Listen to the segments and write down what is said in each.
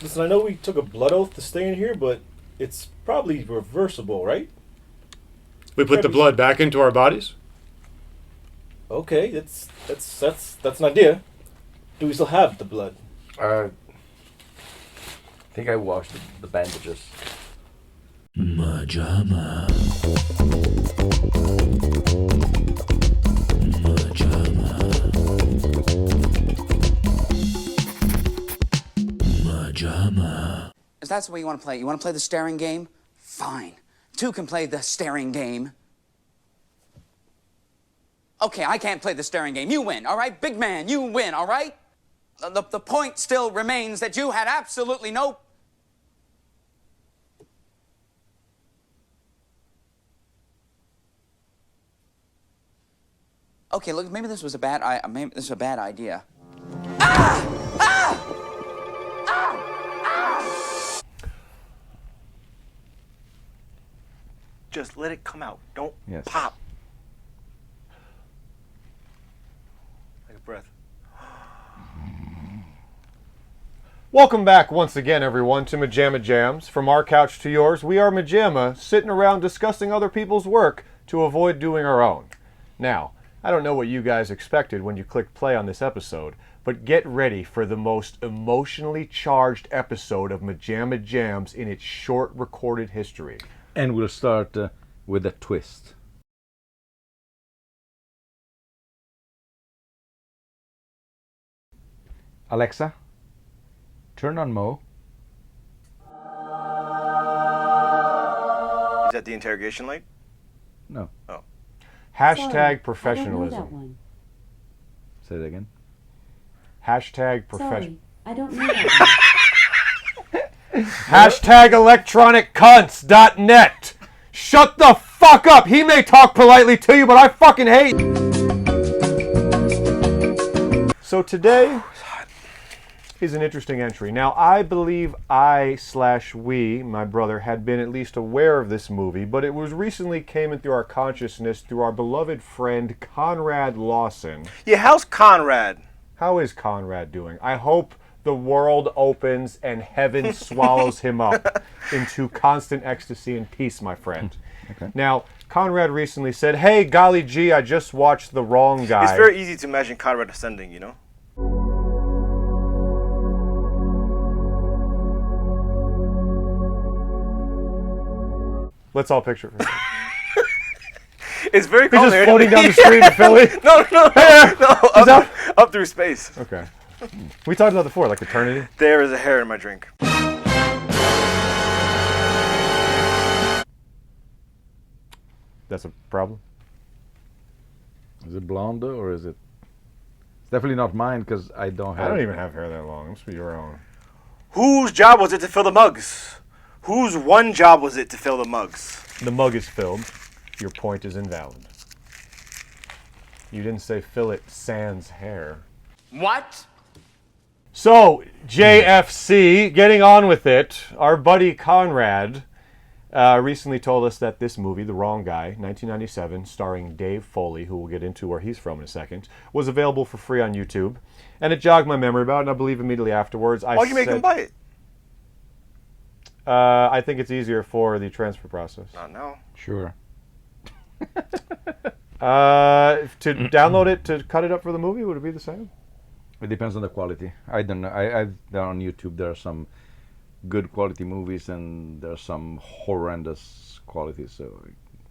Listen, I know we took a blood oath to stay in here, but it's probably reversible, right? We put the blood back into our bodies? Okay, that's an idea. Do we still have the blood? I think I washed the bandages. MaJaMa. MaJaMa. MaJaMa. If that's the way you want to play, you want to play the staring game? Fine. Two can play the staring game. Okay, I can't play the staring game. You win, all right? Big man, you win, all right? The point still remains that you had absolutely no... Okay, look, maybe this was a bad idea. Ah! Ah! Ah! Just let it come out. Don't Yes. pop. Take a breath. Welcome back once again, everyone, to MaJaMa Jams. From our couch to yours, we are MaJaMa, sitting around discussing other people's work to avoid doing our own. Now, I don't know what you guys expected when you clicked play on this episode, but get ready for the most emotionally charged episode of MaJaMa Jams in its short recorded history. And we'll start with a twist. Alexa, turn on Mo. Is that the interrogation light? No, Oh. Hashtag professionalism. say it again. Hashtag profession. I don't know that one. Hashtag electroniccunts.net. Shut the fuck up. He may talk politely to you, but I fucking hate. So today is an interesting entry. Now, I believe we, my brother, had been at least aware of this movie, but it was recently came into our consciousness through our beloved friend Conrad Lawson. Yeah, how's Conrad? How is Conrad doing? I hope the world opens and heaven swallows him up into constant ecstasy and peace, my friend. Okay. Now, Conrad recently said, "Hey, golly gee, I just watched The Wrong Guy." It's very easy to imagine Conrad ascending, you know? Let's all picture it. It's very He's calm just here. floating down the street in Philly. No, up through space. Okay. We talked about before, like eternity. There is a hair in my drink. That's a problem. Is it blonde or is it? It's definitely not mine because I don't have. I don't even have hair that long. It's for your own. Whose job was it to fill the mugs? Whose one job was it to fill the mugs? The mug is filled. Your point is invalid. You didn't say fill it sans hair. What? So, JFC, getting on with it, our buddy Conrad recently told us that this movie, The Wrong Guy, 1997, starring Dave Foley, who we'll get into where he's from in a second, was available for free on YouTube. And it jogged my memory about it, and I believe immediately afterwards Why'd you make him buy it? I think it's easier for the transfer process. Not now. Sure. To download it, to cut it up for the movie, would it be the same? It depends on the quality. I don't know. I've done on YouTube. There are some good quality movies and there are some horrendous quality. So,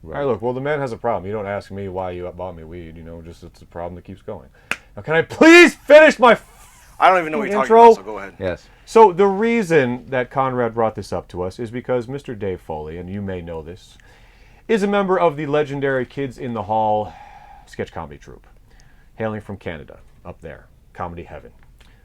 All right, look. Well, the man has a problem. You don't ask me why you bought me weed. You know, just it's a problem that keeps going. Now, can I please finish my I don't even know what you're intro? talking about, so go ahead. Yes. So the reason that Conrad brought this up to us is because Mr. Dave Foley, and you may know this, is a member of the legendary Kids-in-the-Hall sketch comedy troupe, hailing from Canada, up there, comedy heaven.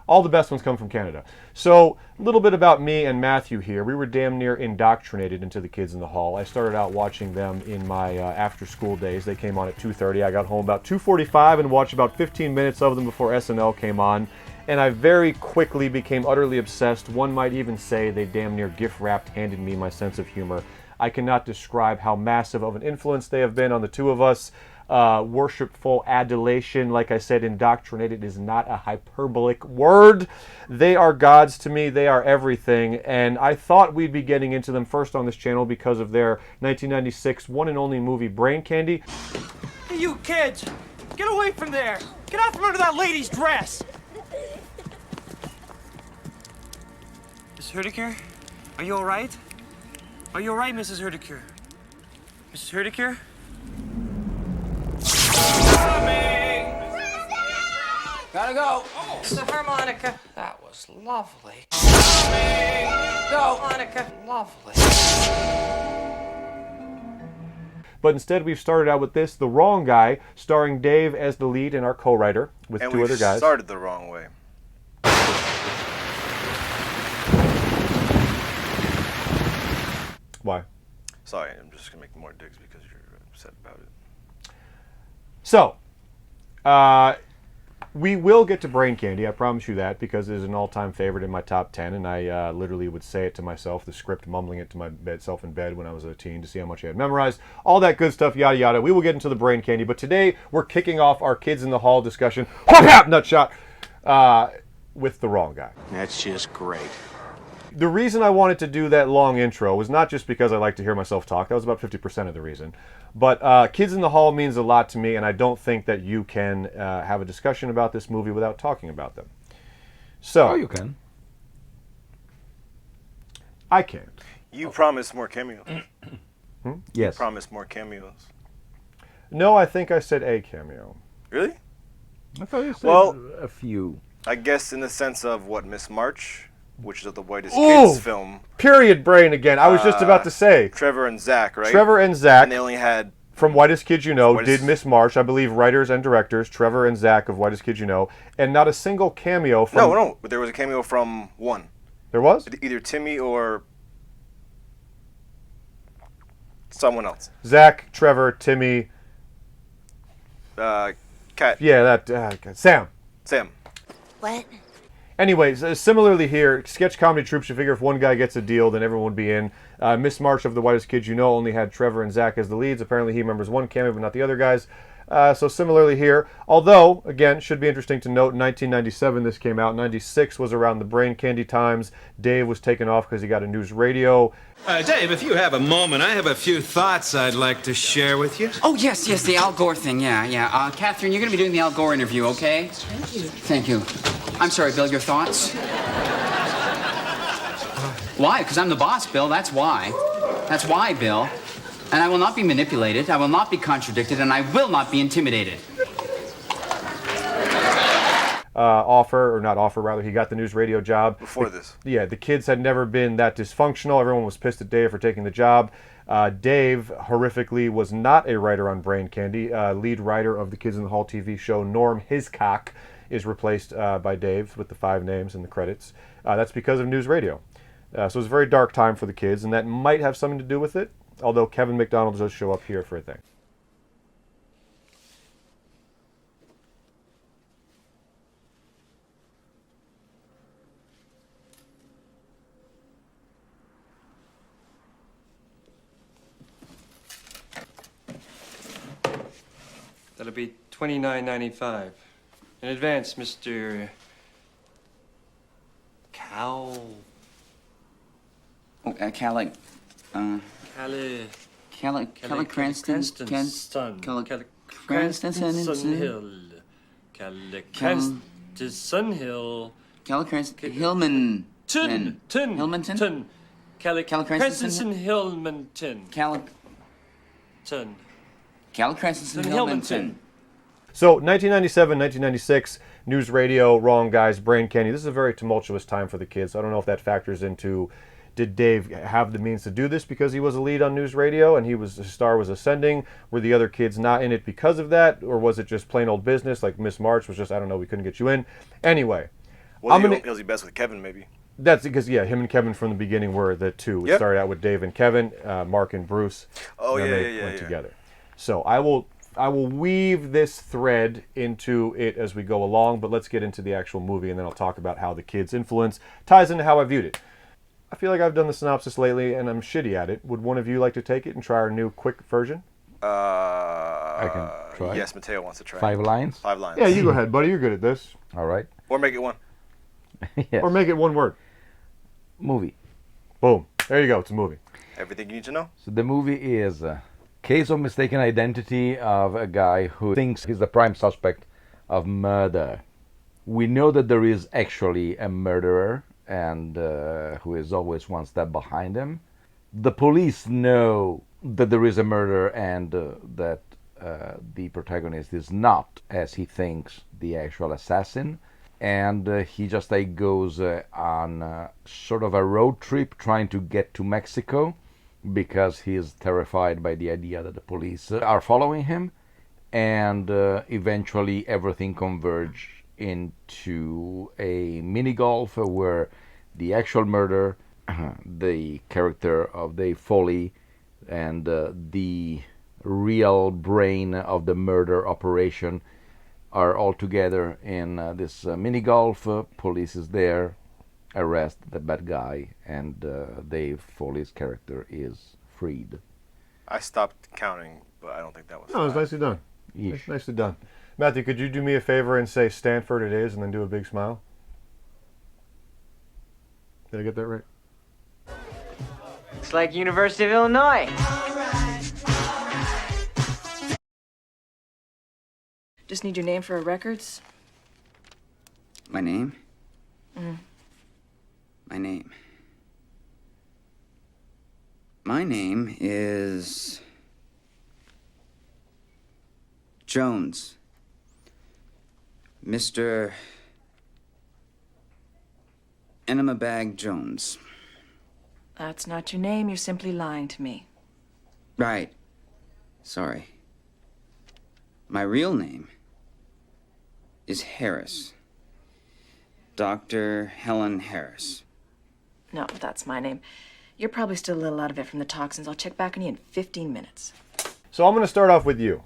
All the best ones come from Canada. So, a little bit about me and Matthew here. We were damn near indoctrinated into the Kids in the Hall. I started out watching them in my after-school days. They came on at 2:30. I got home about 2:45 and watched about 15 minutes of them before SNL came on. And I very quickly became utterly obsessed. One might even say they damn near gift-wrapped handed me my sense of humor. I cannot describe how massive of an influence they have been on the two of us. worshipful adulation. Like I said, indoctrinated is not a hyperbolic word. They are gods to me. They are everything. And I thought we'd be getting into them first on this channel because of their 1996 one and only movie, Brain Candy. Hey, you kids! Get away from there! Get out from under that lady's dress! Mrs. Herdecure? Are you alright? Are you alright, Mrs. Herdecure? Mrs. Herdecure? Gotta go. Oh, it's the harmonica. That was lovely. Go. Harmonica. Lovely. But instead, we've started out with this, The Wrong Guy, starring Dave as the lead and our co-writer with And two other we guys. started the wrong way. Why? Sorry, I'm just gonna make more digs because you're upset about it. So, we will get to Brain Candy, I promise you that, because it is an all-time favorite in my top 10, and I literally would say it to myself, the script, mumbling it to myself in bed when I was a teen to see how much I had memorized. All that good stuff, yada yada. We will get into the Brain Candy, but today we're kicking off our Kids in the Hall discussion, nutshot, with The Wrong Guy. That's just great. The reason I wanted to do that long intro was not just because I like to hear myself talk. That was about 50% of the reason. But Kids in the Hall means a lot to me, and I don't think that you can have a discussion about this movie without talking about them. So, Oh, you can. I can't. You promised more cameos. Yes. Promised more cameos. No, I think I said a cameo. Really? I thought you said Well- a few. I guess in the sense of what, Miss March, which is the Whitest Ooh! Kids film. Period brain again. I was just about to say. Trevor and Zach, right? Trevor and Zach, And they only had from Whitest Kids You Know, Whitest- did Miss March. I believe writers and directors, Trevor and Zach of Whitest Kids You Know, and not a single cameo from... no, but there was a cameo from one. There was? Either Timmy or someone else. Zach, Trevor, Timmy, Cat, yeah, that, Sam. Sam. What? Anyways, similarly here, sketch comedy troupes, you figure if one guy gets a deal, then everyone would be in. Miss March of the Whitest Kids You Know only had Trevor and Zach as the leads. Apparently he remembers one cameo, but not the other guys. So similarly here, although, again, should be interesting to note, in 1997 this came out. 96 was around the Brain Candy times. Dave was taken off because he got a news radio. Dave, if you have a moment, I have a few thoughts I'd like to share with you. Oh, yes, the Al Gore thing, yeah. Catherine, you're gonna be doing the Al Gore interview, okay? Thank you. I'm sorry, Bill, your thoughts? Why? Because I'm the boss, Bill, that's why. That's why, Bill. And I will not be manipulated, I will not be contradicted, and I will not be intimidated. He got the news radio job. Before this. Yeah, the kids had never been that dysfunctional. Everyone was pissed at Dave for taking the job. Dave, horrifically, was not a writer on Brain Candy. Lead writer of the Kids in the Hall TV show, Norm Hitchcock, is replaced by Dave with the 5 names in the credits. That's because of news radio. So it was a very dark time for the kids, and that might have something to do with it, although Kevin McDonald does show up here for a thing. That'll be $29.95. In advance, Mr. Cal... Oh, Callie Cranston. Cranston Hill. Cranston Hill. Callie Cranston Hillman. Hillmanton. Callie Cranston Hillmanton. Callie Cranston Hillmanton. So, 1997, 1996, news radio, Wrong Guys, Brain Candy. This is a very tumultuous time for the kids. I don't know if that factors into, did Dave have the means to do this because he was a lead on news radio and his star was ascending? Were the other kids not in it because of that? Or was it just plain old business, like Miss March was just, I don't know, we couldn't get you in? Anyway. Was he best with Kevin, maybe? That's because, yeah, him and Kevin from the beginning were the two. It started out with Dave and Kevin, Mark and Bruce. Oh, and then they went together. So I will weave this thread into it as we go along, but let's get into the actual movie, and then I'll talk about how the kids' influence ties into how I viewed it. I feel like I've done the synopsis lately, and I'm shitty at it. Would one of you like to take it and try our new quick version? I I can try. Yes, Mateo wants to try. 5 lines? 5 lines. Yeah, you go ahead, buddy. You're good at this. All right. Or make it one. Yes. Or make it one word. Movie. Boom. There you go. It's a movie. Everything you need to know. So the movie is a case of mistaken identity of a guy who thinks he's the prime suspect of murder. We know that there is actually a murderer and who is always one step behind him. The police know that there is a murder and that the protagonist is not, as he thinks, the actual assassin. And he just goes on sort of a road trip trying to get to Mexico because he is terrified by the idea that the police are following him. And eventually everything converges into a mini golf where the actual murder, the character of Dave Foley, and the real brain of the murder operation are all together in this mini golf. Police is there, arrest the bad guy, and Dave Foley's character is freed. I stopped counting, but I don't think that was. No, it was nicely done. Nicely done. Matthew, could you do me a favor and say Stanford it is and then do a big smile? Did I get that right? Looks like University of Illinois. Just need your name for our records. My name? My name. My name is Jones. Mr. Enema Bag Jones. That's not your name. You're simply lying to me. Right. Sorry. My real name is Harris. Dr. Helen Harris. No, that's my name. You're probably still a little out of it from the toxins. I'll check back on you in 15 minutes. So I'm going to start off with you.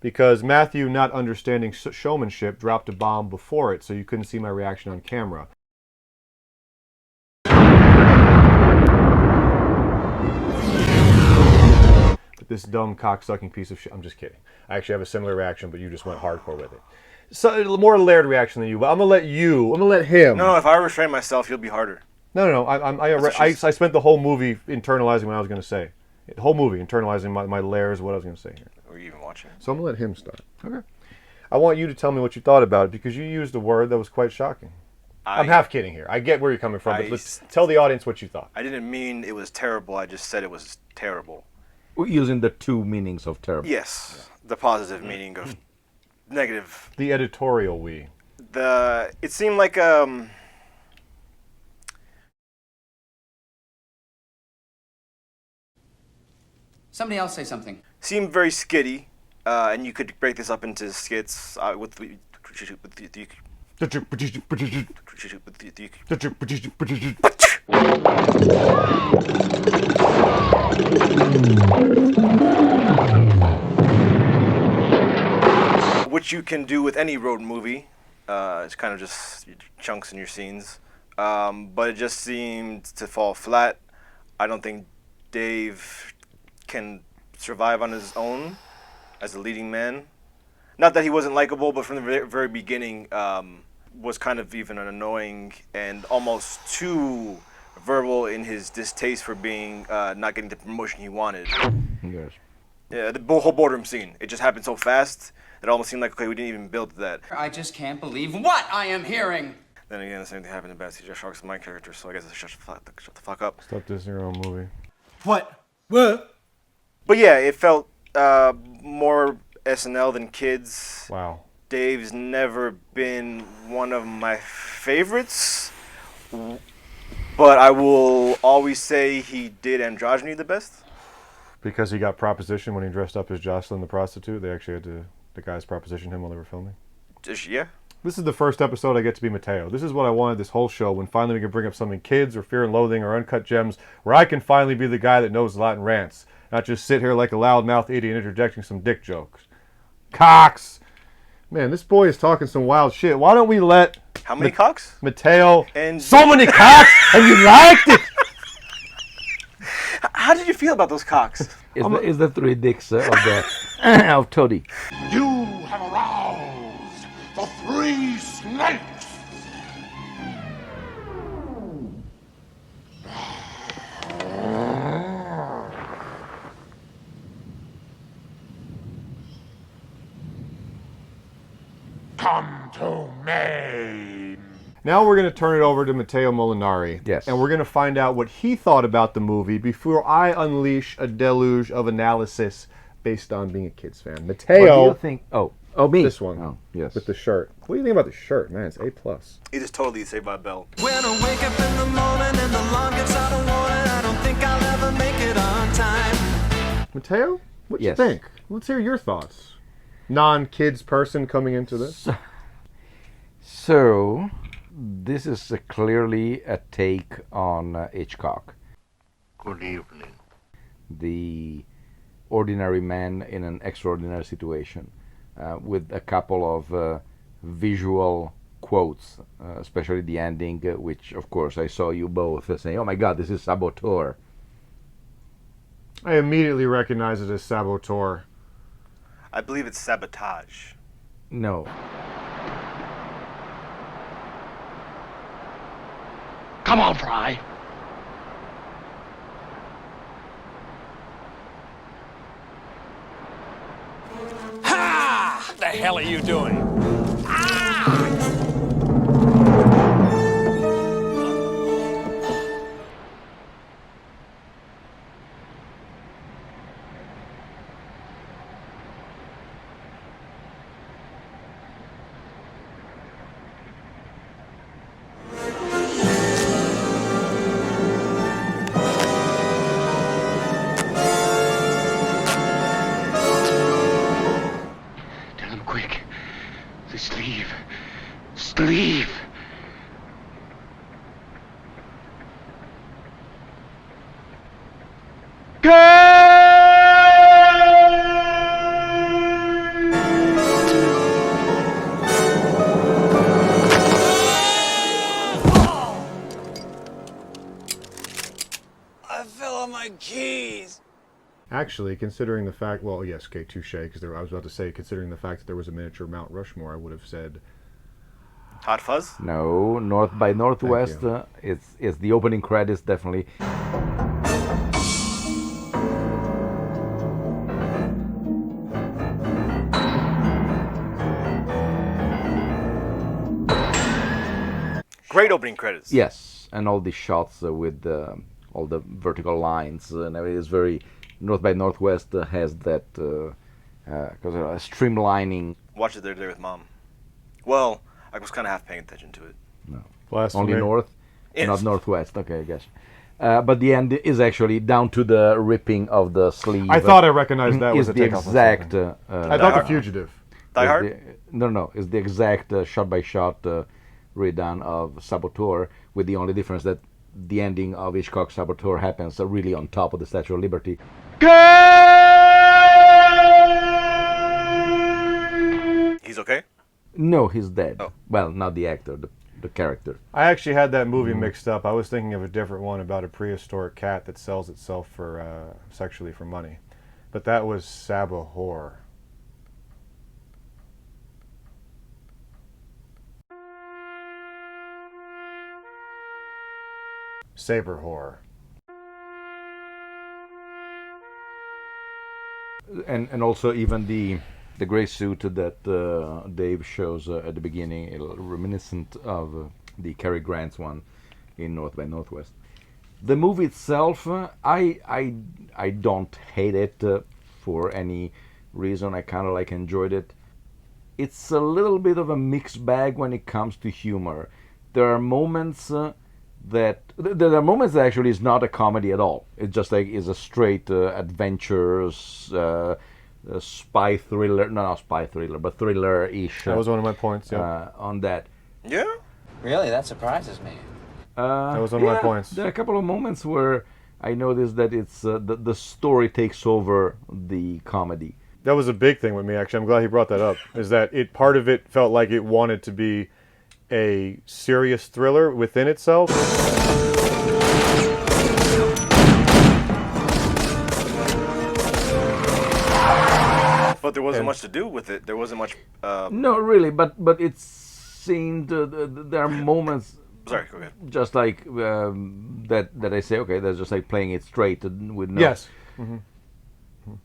Because Matthew, not understanding showmanship, dropped a bomb before it, so you couldn't see my reaction on camera. But this dumb cock-sucking piece of shit, I'm just kidding. I actually have a similar reaction, but you just went hardcore with it. So, more layered reaction than you, but I'm going to let him. No, if I restrain myself, you'll be harder. No. I spent the whole movie internalizing what I was going to say. The whole movie internalizing my layers of what I was going to say here. Were you even watching? So I'm going to let him start. Okay. I want you to tell me what you thought about it because you used a word that was quite shocking. I'm half kidding here. I get where you're coming from, but let's tell the audience what you thought. I didn't mean it was terrible. I just said it was terrible. We're using the two meanings of terrible. Yes. The positive meaning of negative. The editorial we. It seemed like Somebody else say something. Seemed very skitty, and you could break this up into skits with the which you can do with any road movie. It's kind of just chunks in your scenes, but it just seemed to fall flat. I don't think Dave can survive on his own as a leading man. Not that he wasn't likable, but from the very beginning was kind of even annoying and almost too verbal in his distaste for being not getting the promotion he wanted. Yes. Yeah, the whole boardroom scene. It just happened so fast that it almost seemed like, okay, we didn't even build that. I just can't believe what I am hearing. Then again, the same thing happened to Bad CJ Shark's my character, so I guess I should shut the fuck up. Stop this in your own movie. What? But yeah, it felt more SNL than Kids. Wow. Dave's never been one of my favorites, but I will always say he did Androgyny the best. Because he got propositioned when he dressed up as Jocelyn the prostitute. They actually had the guys proposition him while they were filming. Yeah. This is the first episode I get to be Mateo. This is what I wanted this whole show, when finally we can bring up something Kids or Fear and Loathing or Uncut Gems, where I can finally be the guy that knows a lot and rants. Not just sit here like a loudmouth idiot interjecting some dick jokes. Cocks! Man, this boy is talking some wild shit. Why don't we let... How many cocks? Mateo. And so many cocks! And you liked it! How did you feel about those cocks? Is the three dicks of the of Toady. You have aroused the three snakes! Come to me! Now we're going to turn it over to Matteo Molinari. Yes. And we're going to find out what he thought about the movie before I unleash a deluge of analysis based on being a Kids fan. Matteo. What do you think? Oh, me. This one. Oh, yes. With the shirt. What do you think about the shirt? Man, it's A+. It is totally Saved by the Bell. When I wake up in the morning and the alarm gets out of warning, I don't think I'll ever make it on time. Matteo, what do you Yes. think? Let's hear your thoughts. Non-kids person coming into this. So, this is clearly a take on Hitchcock. Good evening. The ordinary man in an extraordinary situation, with a couple of visual quotes, especially the ending, which of course I saw you both saying, "Oh my God, this is Saboteur." I immediately recognize it as Saboteur. I believe it's Sabotage. No. Come on, Fry. Ha! What the hell are you doing? Tell him quick. The sleeve. Sleeve. I fell on my keys. Actually, considering the fact, well, yes, okay, touche, because I was about to say, considering the fact that there was a miniature Mount Rushmore, I would have said... Hot Fuzz? No, North by Northwest. Thank It's the opening credits, definitely. Great opening credits. Yes, and all the shots with all the vertical lines and everything is very. North by Northwest has that streamlining. Watch it the other day with Mom. Well, I was kind of half paying attention to it. No, Blasphemy. only North, Yes. not Northwest. Okay, I guess. But the end is actually down to the ripping of the sleeve. I thought I recognized that was is a the takeoff on exact. something. I thought The Fugitive. Die Hard? No, it's the exact shot-by-shot redone of Saboteur, with the only difference that the ending of Hitchcock's Saboteur happens really on top of the Statue of Liberty. He's okay? No, he's dead. Oh. Well, not the actor, the character. I actually had that movie mixed up. I was thinking of a different one about a prehistoric cat that sells itself for sexually for money. But that was Saboteur. Saber Whore. And also even the gray suit that Dave shows at the beginning, reminiscent of the Cary Grant's one in North by Northwest. The movie itself, I don't hate it for any reason. I kind of enjoyed it. It's a little bit of a mixed bag when it comes to humor. There are moments that actually is not a comedy at all. It's just is a straight adventure, spy thriller. No, not spy thriller, but thriller-ish. That was one of my points. Yeah. On that. Yeah. Really, that surprises me. That was one of my points. There are a couple of moments where I noticed that it's the story takes over the comedy. That was a big thing with me, actually. I'm glad he brought that up. Is that part of it felt like it wanted to be a serious thriller within itself. But there wasn't and- much to do with it. There wasn't much. No, really, but it seemed there are moments. Sorry, go ahead. Just like that I say, okay, that's just like playing it straight with no. Yes. Mm-hmm.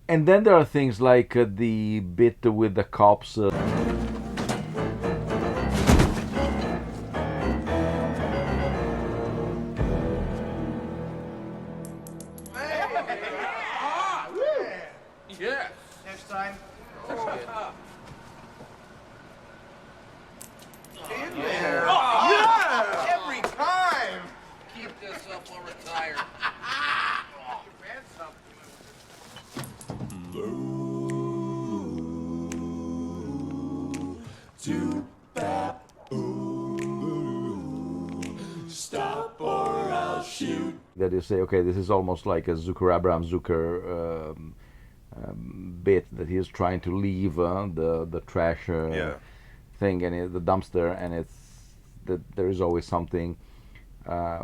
And then there are things like the bit with the cops. Yeah. Next time. In there. Yeah. Every time. Keep this up or retire. Stop or I'll shoot. That you say, okay, this is almost like a Abraham Zucker bit that he is trying to leave the trash thing and the dumpster, and it's that there is always something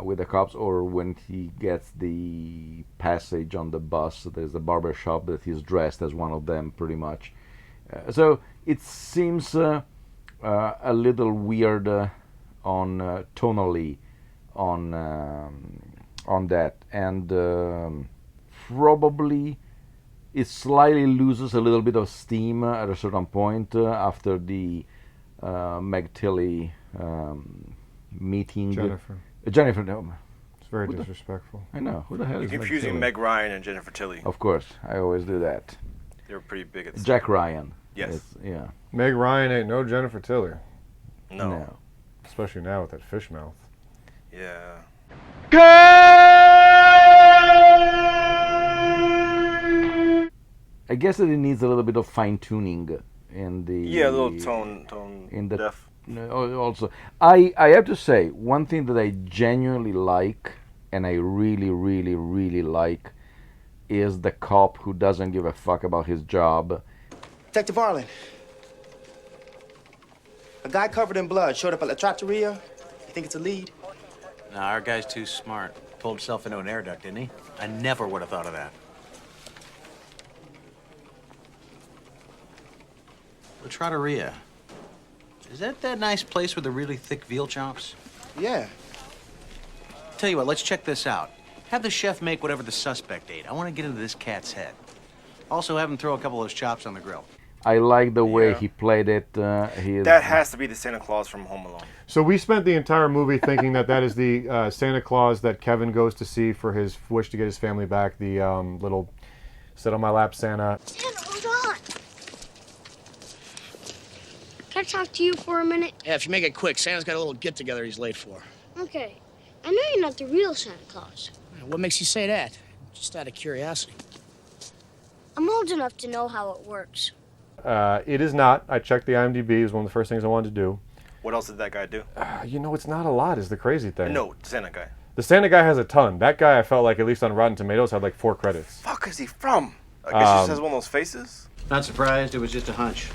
with the cops, or when he gets the passage on the bus, there's a barber shop that he's dressed as one of them, pretty much. So it seems a little weird on tonally on that, and probably it slightly loses a little bit of steam at a certain point after the Meg Tilly meeting. Jennifer, no. It's very disrespectful. I know. Who the hell You're is Meg confusing Tilly? Meg Ryan and Jennifer Tilly. Of course, I always do that. They were pretty big at the Jack Ryan. Yes. Yeah. Meg Ryan ain't no Jennifer Tilly. No. Especially now with that fish mouth. Yeah. I guess that it needs a little bit of fine tuning in the. Yeah, a little tone in the deaf. Also, I have to say one thing that I genuinely like, and I really, really, really like, is the cop who doesn't give a fuck about his job. Detective Arlen. A guy covered in blood showed up at La Trattoria. You think it's a lead? No, our guy's too smart. Pulled himself into an air duct, didn't he? I never would have thought of that. La Trattoria. Is that nice place with the really thick veal chops? Yeah. Tell you what, let's check this out. Have the chef make whatever the suspect ate. I want to get into this cat's head. Also, have him throw a couple of those chops on the grill. I like the way he played it. That has to be the Santa Claus from Home Alone. So we spent the entire movie thinking that is the Santa Claus that Kevin goes to see for his wish to get his family back. The little sit on my lap Santa. Santa, hold on. Can I talk to you for a minute? Yeah, if you make it quick, Santa's got a little get-together he's late for. Okay. I know you're not the real Santa Claus. What makes you say that? Just out of curiosity. I'm old enough to know how it works. It is not. I checked the IMDb. It was one of the first things I wanted to do. What else did that guy do? You know, it's not a lot is the crazy thing. No, Santa guy. The Santa guy has a ton. That guy, I felt like, at least on Rotten Tomatoes, had like 4 credits. Fuck is he from? I guess he just has one of those faces. Not surprised. It was just a hunch.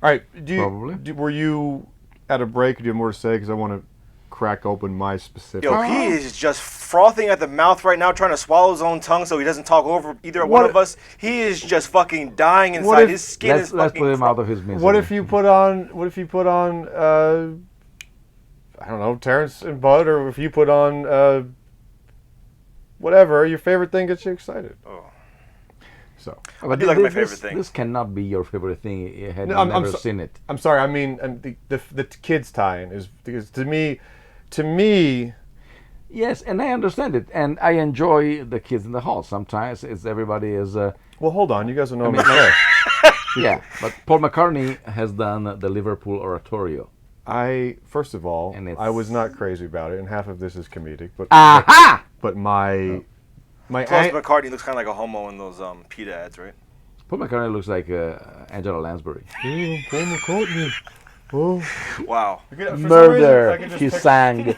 All right. Were you at a break? Do you have more to say? Because I want to crack open my specific. Yo, he is just frothing at the mouth right now, trying to swallow his own tongue so he doesn't talk over either one of us. He is just fucking dying inside. His skin is Let's fucking. put him out of his misery. What if you put on? I don't know, Terrence and Bud, or if you put on whatever your favorite thing gets you excited. Oh. So I do like my favorite thing. This cannot be your favorite thing. Had No, you never seen it. I'm sorry. I mean, the kids tie-in is because to me. Yes, and I understand it, and I enjoy the Kids in the Hall. Sometimes it's everybody is. Well, hold on, you guys don't know me. Yeah, but Paul McCartney has done the Liverpool Oratorio. First of all, I was not crazy about it, and half of this is comedic. But Aha! But my Plus McCartney looks kind of like a homo in those PETA ads, right? Paul McCartney looks like Angela Lansbury. Paul McCartney. Oh. Wow. Murder, he sang.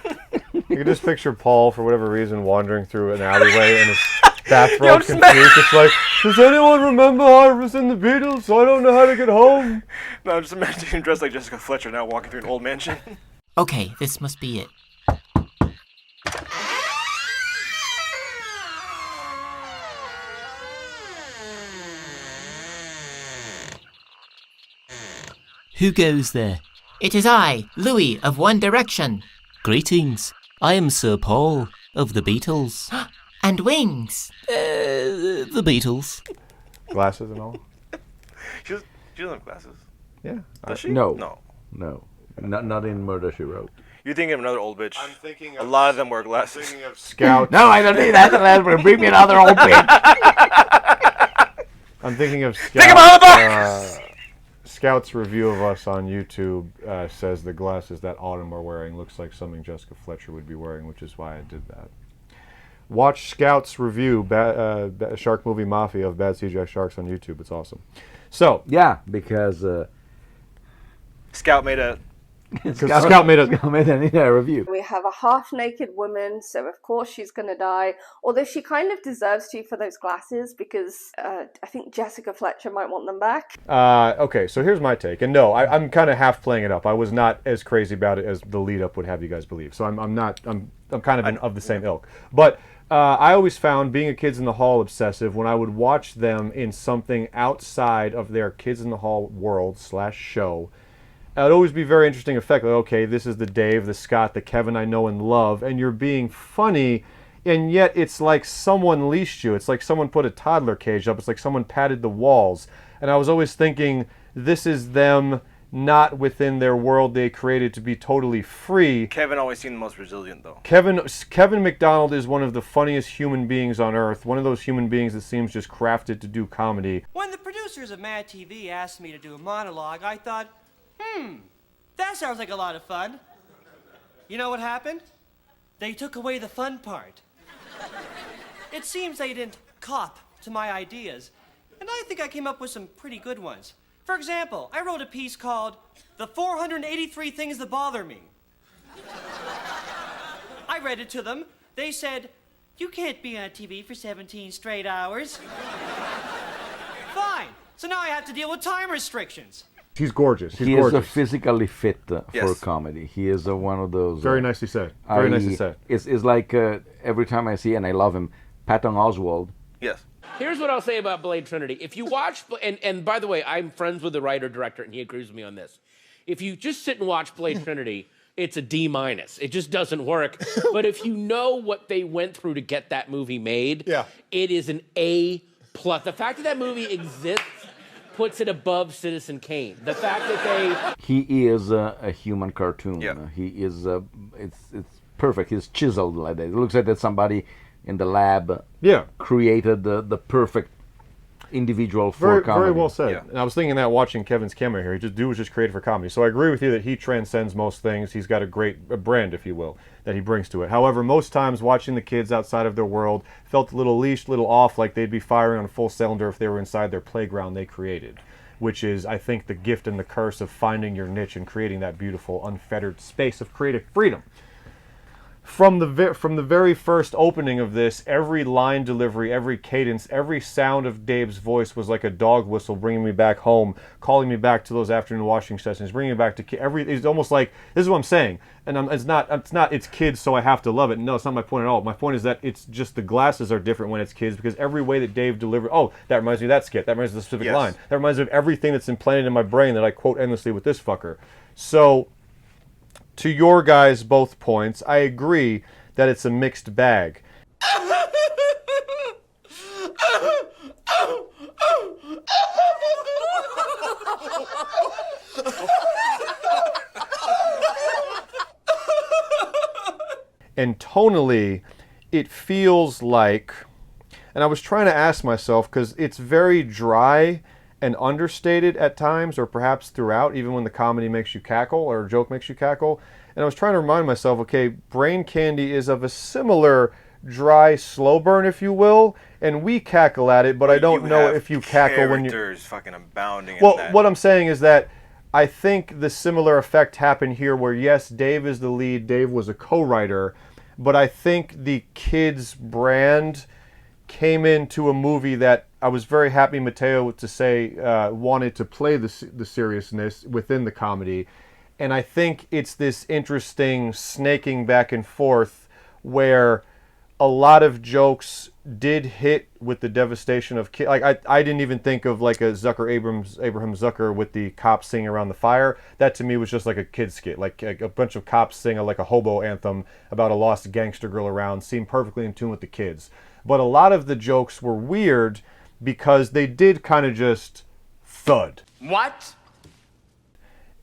You can just picture Paul, for whatever reason, wandering through an alleyway and his bathrobe confused. It's like, does anyone remember how I was in the Beatles? So I don't know how to get home. No, I'm just imagining him dressed like Jessica Fletcher now walking through an old mansion. Okay, this must be it. Who goes there? It is I, Louis of One Direction. Greetings. I am Sir Paul of the Beatles. And Wings. The Beatles. Glasses and all? She doesn't have glasses. Yeah. Does she? No. No. Not in Murder, She Wrote. You're thinking of another old bitch. I'm thinking a lot of them wear glasses. I'm thinking of Scout. No, I don't need that. Lansbury. Bring me another old bitch. I'm thinking of Scout. Take him out of the box! Scout's review of us on YouTube says the glasses that Autumn are wearing looks like something Jessica Fletcher would be wearing, which is why I did that. Watch Scout's review, Shark Movie Mafia of Bad CGI Sharks on YouTube. It's awesome. So yeah, because Scout made a Scout made a review. We have a half-naked woman, so of course she's going to die. Although she kind of deserves to for those glasses, because I think Jessica Fletcher might want them back. Okay, so here's my take. And no, I'm kind of half playing it up. I was not as crazy about it as the lead-up would have you guys believe. So I'm kind of of the same ilk. But I always found, being a Kids in the Hall obsessive, when I would watch them in something outside of their Kids in the Hall world / show, it would always be very interesting effect. Like, okay, this is the Dave, the Scott, the Kevin I know and love, and you're being funny, and yet it's like someone leashed you. It's like someone put a toddler cage up. It's like someone padded the walls. And I was always thinking, this is them not within their world they created to be totally free. Kevin always seemed the most resilient, though. Kevin McDonald is one of the funniest human beings on earth. One of those human beings that seems just crafted to do comedy. When the producers of Mad TV asked me to do a monologue, I thought, that sounds like a lot of fun. You know what happened? They took away the fun part. It seems they didn't cop to my ideas, and I think I came up with some pretty good ones. For example, I wrote a piece called The 483 Things That Bother Me. I read it to them. They said, you can't be on TV for 17 straight hours. Fine. So now I have to deal with time restrictions. He's gorgeous. He is a physically fit for comedy. He is one of those... Very nicely said. Very nicely said. It's like every time I see, and I love him, Patton Oswalt. Yes. Here's what I'll say about Blade Trinity. If you watch, and by the way, I'm friends with the writer-director, and he agrees with me on this. If you just sit and watch Blade Trinity, it's a D-. It just doesn't work. But if you know what they went through to get that movie made, it is an A+. The fact that movie exists puts it above Citizen Kane. The fact that He is a human cartoon. He is... it's perfect. He's chiseled like that. It looks like that somebody in the lab created the perfect individual for comedy. Very well said. And I was thinking that watching Kevin's cameo here, dude was just created for comedy. So I agree with you that he transcends most things. He's got a great brand, if you will, that he brings to it. However, most times watching the kids outside of their world felt a little leashed, a little off, like they'd be firing on full cylinder if they were inside their playground they created, which is, I think, the gift and the curse of finding your niche and creating that beautiful, unfettered space of creative freedom. From the very first opening of this, every line delivery, every cadence, every sound of Dave's voice was like a dog whistle bringing me back home, calling me back to those afternoon washing sessions, bringing me back to it's almost like, this is what I'm saying, and it's kids so I have to love it. No, it's not my point at all. My point is that it's just the glasses are different when it's kids, because every way that Dave delivered, that reminds me of that skit, that reminds me of the specific line, that reminds me of everything that's implanted in my brain that I quote endlessly with this fucker. So, to your guys' both points, I agree that it's a mixed bag. And tonally, it feels like, and I was trying to ask myself, because it's very dry and understated at times, or perhaps throughout, even when the comedy makes you cackle or a joke makes you cackle. And I was trying to remind myself, okay, Brain Candy is of a similar dry slow burn, if you will, and we cackle at it, but I don't know if you cackle when you... Characters fucking abounding Well, in that. what I'm saying is that I think the similar effect happened here where, yes, Dave is the lead, Dave was a co-writer, but I think the kids' brand came into a movie that I was very happy Matteo to say wanted to play the seriousness within the comedy. And I think it's this interesting snaking back and forth where a lot of jokes did hit with the devastation of kids. Like I didn't even think of like a Abraham Zucker with the cops singing around the fire. That to me was just like a kid's skit, like a bunch of cops sing like a hobo anthem about a lost gangster girl around, seemed perfectly in tune with the kids. But a lot of the jokes were weird because they did kind of just thud. What?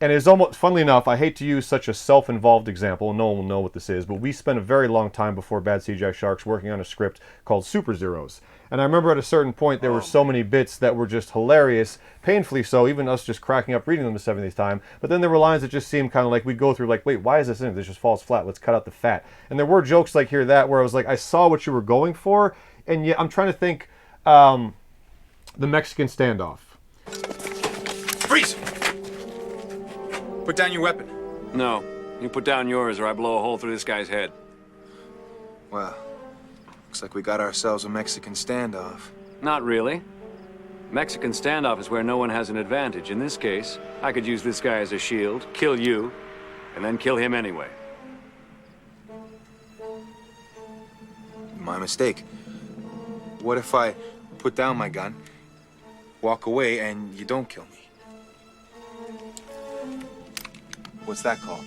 And it's almost, funnily enough, I hate to use such a self-involved example, and no one will know what this is, but we spent a very long time before Bad CGI Sharks working on a script called Super Zeros. And I remember at a certain point there were so many bits that were just hilarious, painfully so, even us just cracking up reading them the 70th time. But then there were lines that just seemed kind of like we'd go through like, wait, why is this in it? This just falls flat. Let's cut out the fat. And there were jokes like here, that, where I was like, I saw what you were going for, and yet I'm trying to think the Mexican standoff. Freeze! Put down your weapon. No. You put down yours or I blow a hole through this guy's head. Well, looks like we got ourselves a Mexican standoff. Not really. Mexican standoff is where no one has an advantage. In this case, I could use this guy as a shield, kill you, and then kill him anyway. My mistake. What if I put down my gun, walk away, and you don't kill me? What's that called?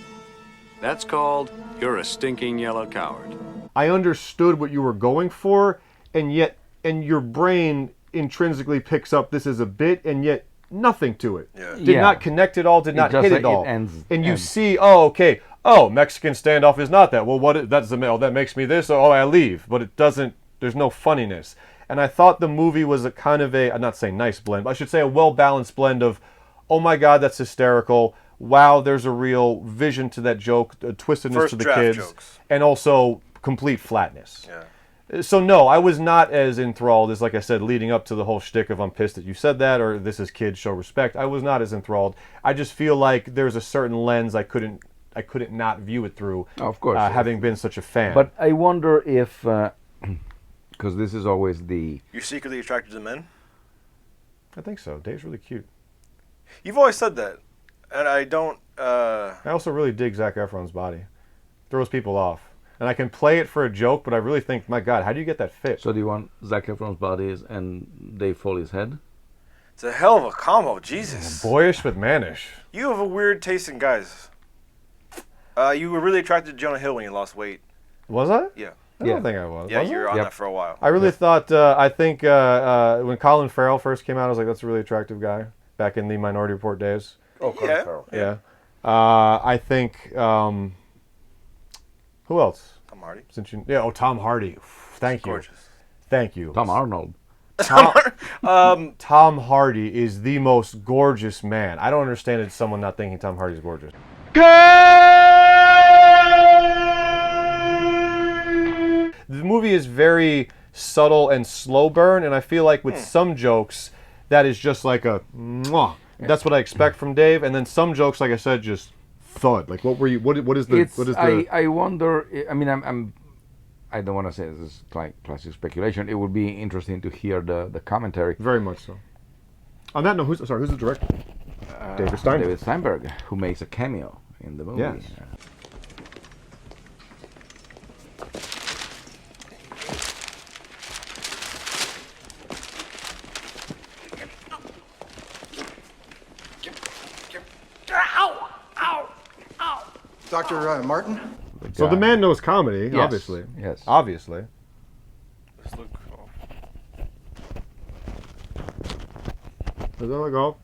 That's called, you're a stinking yellow coward. I understood what you were going for, and your brain intrinsically picks up this as a bit, and yet nothing to it. Did not connect it all, did not hit it all. And you see, oh, okay, oh, Mexican standoff is not that. Well, that makes me this, oh, I leave. But it doesn't, there's no funniness. And I thought the movie was a kind of I'm not saying nice blend, but I should say a well-balanced blend of, oh my God, that's hysterical. Wow, there's a real vision to that joke, a twistedness First to the draft kids, jokes. and also complete flatness. So no, I was not as enthralled as, like I said, leading up to the whole shtick of I'm pissed that you said that, or this is kids, show respect. I was not as enthralled. I just feel like there's a certain lens I couldn't not view it through. Of course, having been such a fan. But I wonder if, because this is always the... You're secretly attracted to men? I think so. Dave's really cute. You've always said that. And I don't... I also really dig Zac Efron's body. Throws people off. And I can play it for a joke, but I really think, my God, how do you get that fit? So do you want Zac Efron's body and Dave Foley's head? It's a hell of a combo, Jesus. Boyish with mannish. You have a weird taste in guys. You were really attracted to Jonah Hill when you lost weight. Was I? Yeah. I don't think I was. Yeah, Was you I? were on that for a while. I really thought, I think when Colin Farrell first came out, I was like, that's a really attractive guy. Back in the Minority Report days. Oh, Colin Farrell. Yeah. I think, who else? Tom Hardy. Tom Hardy. Thank you. Gorgeous. Thank you. Tom Arnold. Tom Hardy is the most gorgeous man. I don't understand it, someone not thinking Tom Hardy's gorgeous. The movie is very subtle and slow burn, and I feel like with some jokes, that is just like a mwah. That's what I expect from Dave, and then some jokes, like I said, just thud. Like, what were you? What is the? I wonder. I mean, I don't want to say this is like classic speculation. It would be interesting to hear the commentary. Very much so. On that note, who's the director? David Steinberg. David Steinberg, who makes a cameo in the movie. Yes. Dr. Martin? So the man knows comedy, Yes. obviously. Yes. Obviously. There we go.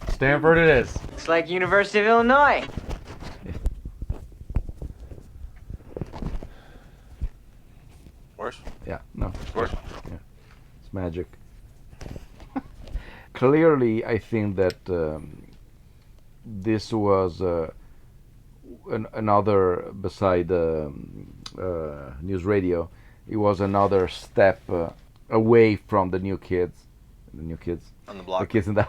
Stanford it is. It's like University of Illinois. Worse? Yeah, no. Worse? Yeah. It's magic. Clearly, I think that this was another, beside news radio, It was another step away from the new kids. The new kids. On the block. The kids in the...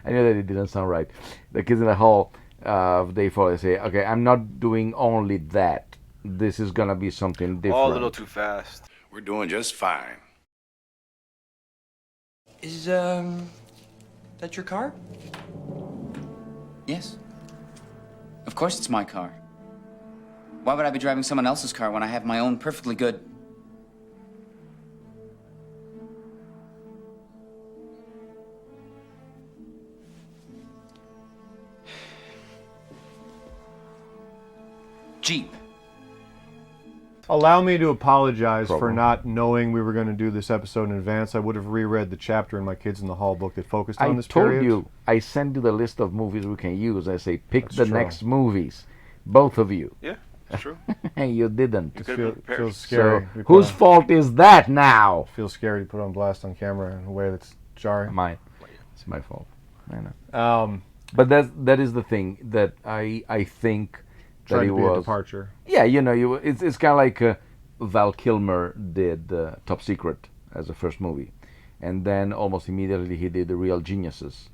I knew that it didn't sound right. The Kids in the Hall of Dave Foley say, okay, I'm not doing only that. This is going to be something different. All a little too fast. We're doing just fine. Is, that your car? Yes. Of course it's my car. Why would I be driving someone else's car when I have my own perfectly good... Jeep. Allow me to apologize for Problem. not knowing we were going to do this episode in advance. I would have reread the chapter in my Kids in the Hall book that focused on I this told period. you, I send you the list of movies we can use. I say, pick That's the true. next movies. Both of you. Yeah, that's true. And you didn't. You could have been prepared. Feels scary. So, whose fault is that now? Feels scary to put on blast on camera in a way that's jarring. Mine. It's my fault. I know. But that is the thing that I think that Tried it to be a was departure. Yeah, it's kind of like Val Kilmer did Top Secret as a first movie, and then almost immediately he did The Real Geniuses,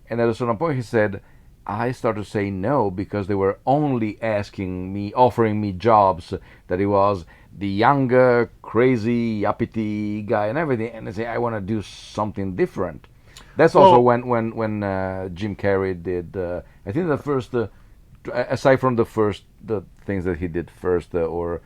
and at a certain point he said, I started to say no because they were only offering me jobs that he was the younger, crazy, uppity guy and everything, and I say I want to do something different. That's also when Jim Carrey did. I think the first, aside from the things that he did first, or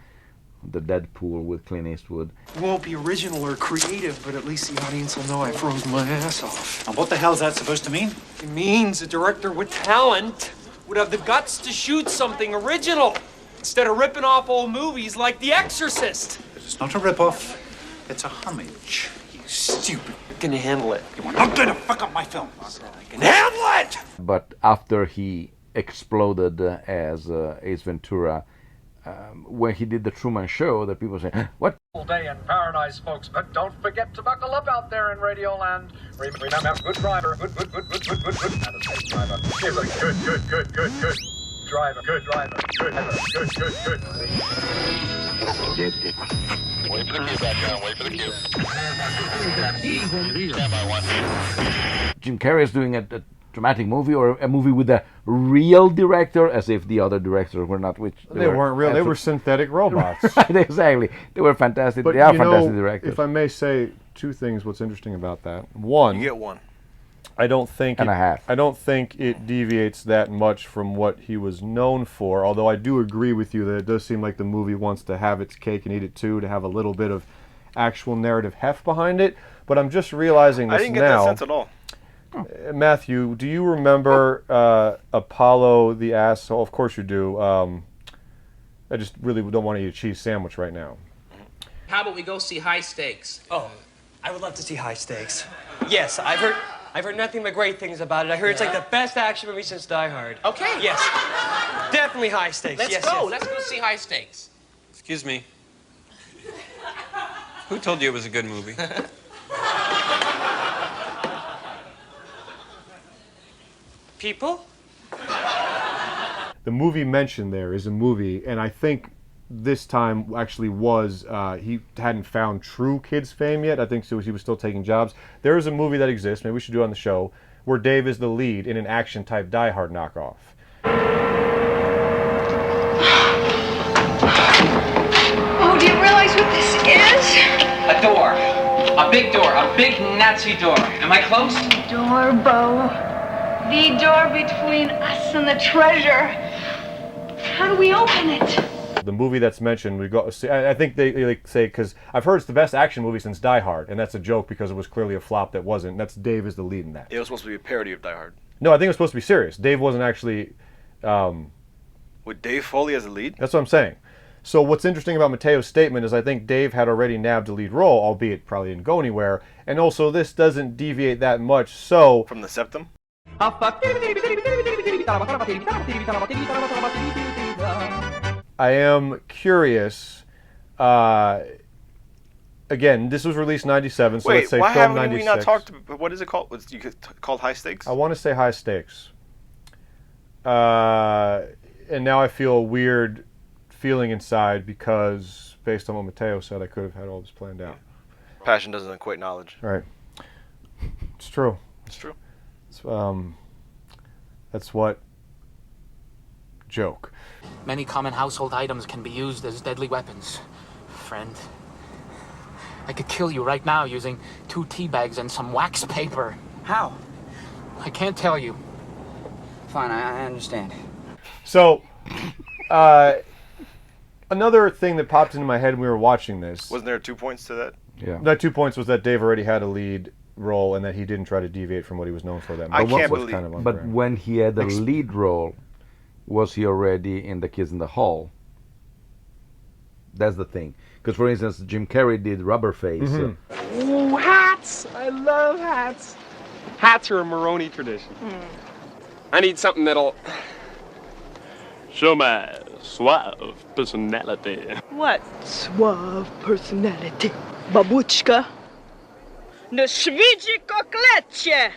the Deadpool with Clint Eastwood. It won't be original or creative, but at least the audience will know I froze my ass off. Now, what the hell is that supposed to mean? It means a director with talent would have the guts to shoot something original instead of ripping off old movies like The Exorcist. It's not a ripoff. It's a homage. You stupid. I can handle it. You are not going to fuck up my film. I can handle it! But after he exploded as Ace Ventura, when he did the Truman Show, the people say, what? All day in paradise, folks, but don't forget to buckle up out there in Radioland. Remember, good driver, good. And a safe driver. He's a good driver, good driver, good driver, good. Wait for the cue, background. Wait for the cue. Stand by one. Jim Carrey is doing a dramatic movie, or a movie with a real director, as if the other directors were not. Which They weren't real. They were synthetic robots. Right, exactly. They were fantastic. But they are you fantastic know, directors. if I may say two things, what's interesting about that? One, You get one. I don't think And a half. I don't think it deviates that much from what he was known for. Although I do agree with you that it does seem like the movie wants to have its cake and eat it too, to have a little bit of actual narrative heft behind it. But I'm just realizing this I didn't get now. that sense at all. Matthew, do you remember Apollo the Asshole? Of course you do. I just really don't want to eat a cheese sandwich right now. How about we go see High Stakes? Oh, I would love to see High Stakes. Yes, I've heard nothing but great things about it. I heard it's like the best action movie since Die Hard. Okay. Yes, definitely High Stakes. Let's yes, go. yes. Let's go see High Stakes. Excuse me. Who told you it was a good movie? People? The movie mentioned there is a movie, and I think this time actually was, he hadn't found true kids fame yet. I think so, he was still taking jobs. There is a movie that exists, maybe we should do it on the show, where Dave is the lead in an action-type Die Hard knockoff. Oh, do you realize what this is? A door. A big door. A big Nazi door. Am I close? Door, Bo. The door between us and the treasure. How do we open it? The movie that's mentioned, we go see. I think they like say, because I've heard it's the best action movie since Die Hard, and that's a joke because it was clearly a flop that wasn't. That's Dave is the lead in that. It was supposed to be a parody of Die Hard. No, I think it was supposed to be serious. Dave wasn't actually. With Dave Foley as the lead? That's what I'm saying. So what's interesting about Mateo's statement is I think Dave had already nabbed a lead role, albeit probably didn't go anywhere, and also this doesn't deviate that much. So from the Septum. I am curious. Again, this was released '97, so Wait, let's say why film haven't we '96. not talked about, what is it called? Called High Stakes? I want to say High Stakes. And and now I feel a weird feeling inside because, based on what Mateo said, I could have had all this planned out. Passion doesn't equate knowledge. Right. It's true. It's true. It's, that's what... Joke. Many common household items can be used as deadly weapons. Friend, I could kill you right now using 2 tea bags and some wax paper. How? I can't tell you. Fine, I understand. So, another thing that popped into my head when we were watching this... Wasn't there 2 points to that? Yeah. That 2 points was that Dave already had a lead role and that he didn't try to deviate from what he was known for. That I can't was believe... kind of on But brand. when he had the lead role, was he already in the Kids in the Hall? That's the thing. Because, for instance, Jim Carrey did Rubberface. Mm-hmm. Ooh, hats! I love hats. Hats are a Maroney tradition. I need something that'll show my suave personality. What suave personality, babuchka? No świeci koklecie.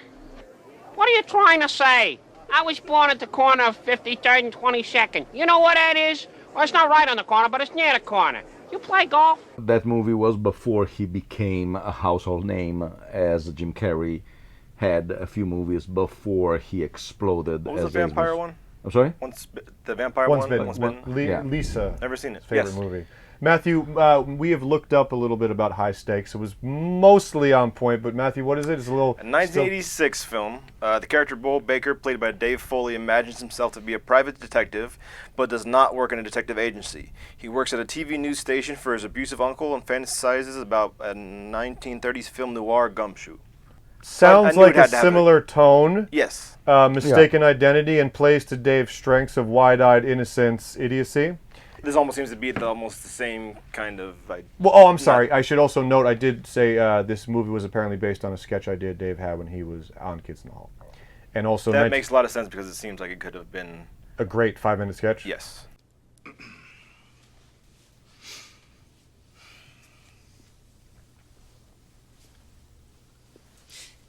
What are you trying to say? I was born at the corner of 53rd and 22nd. You know what that is? Well, it's not right on the corner, but it's near the corner. You play golf? That movie was before he became a household name, as Jim Carrey had a few movies before he exploded. What was as the vampire one? I'm sorry? The vampire Once one? Bitten. Once Bitten? Le- Yeah. Lisa. Never seen it. Favorite Yes. movie. Matthew, we have looked up a little bit about High Stakes. It was mostly on point, but Matthew, what is it? It's a little... A 1986 film. The character Bull Baker, played by Dave Foley, imagines himself to be a private detective, but does not work in a detective agency. He works at a TV news station for his abusive uncle and fantasizes about a 1930s film noir gumshoe. Sounds I like it had a to have similar tone. Yes. Mistaken identity and plays to Dave's strengths of wide-eyed innocence, idiocy. This almost seems to be almost the same kind of... Well, I'm sorry. I should also note, I did say this movie was apparently based on a sketch idea Dave had when he was on Kids in the Hall. And also... That makes a lot of sense because it seems like it could have been... A great 5-minute sketch? Yes.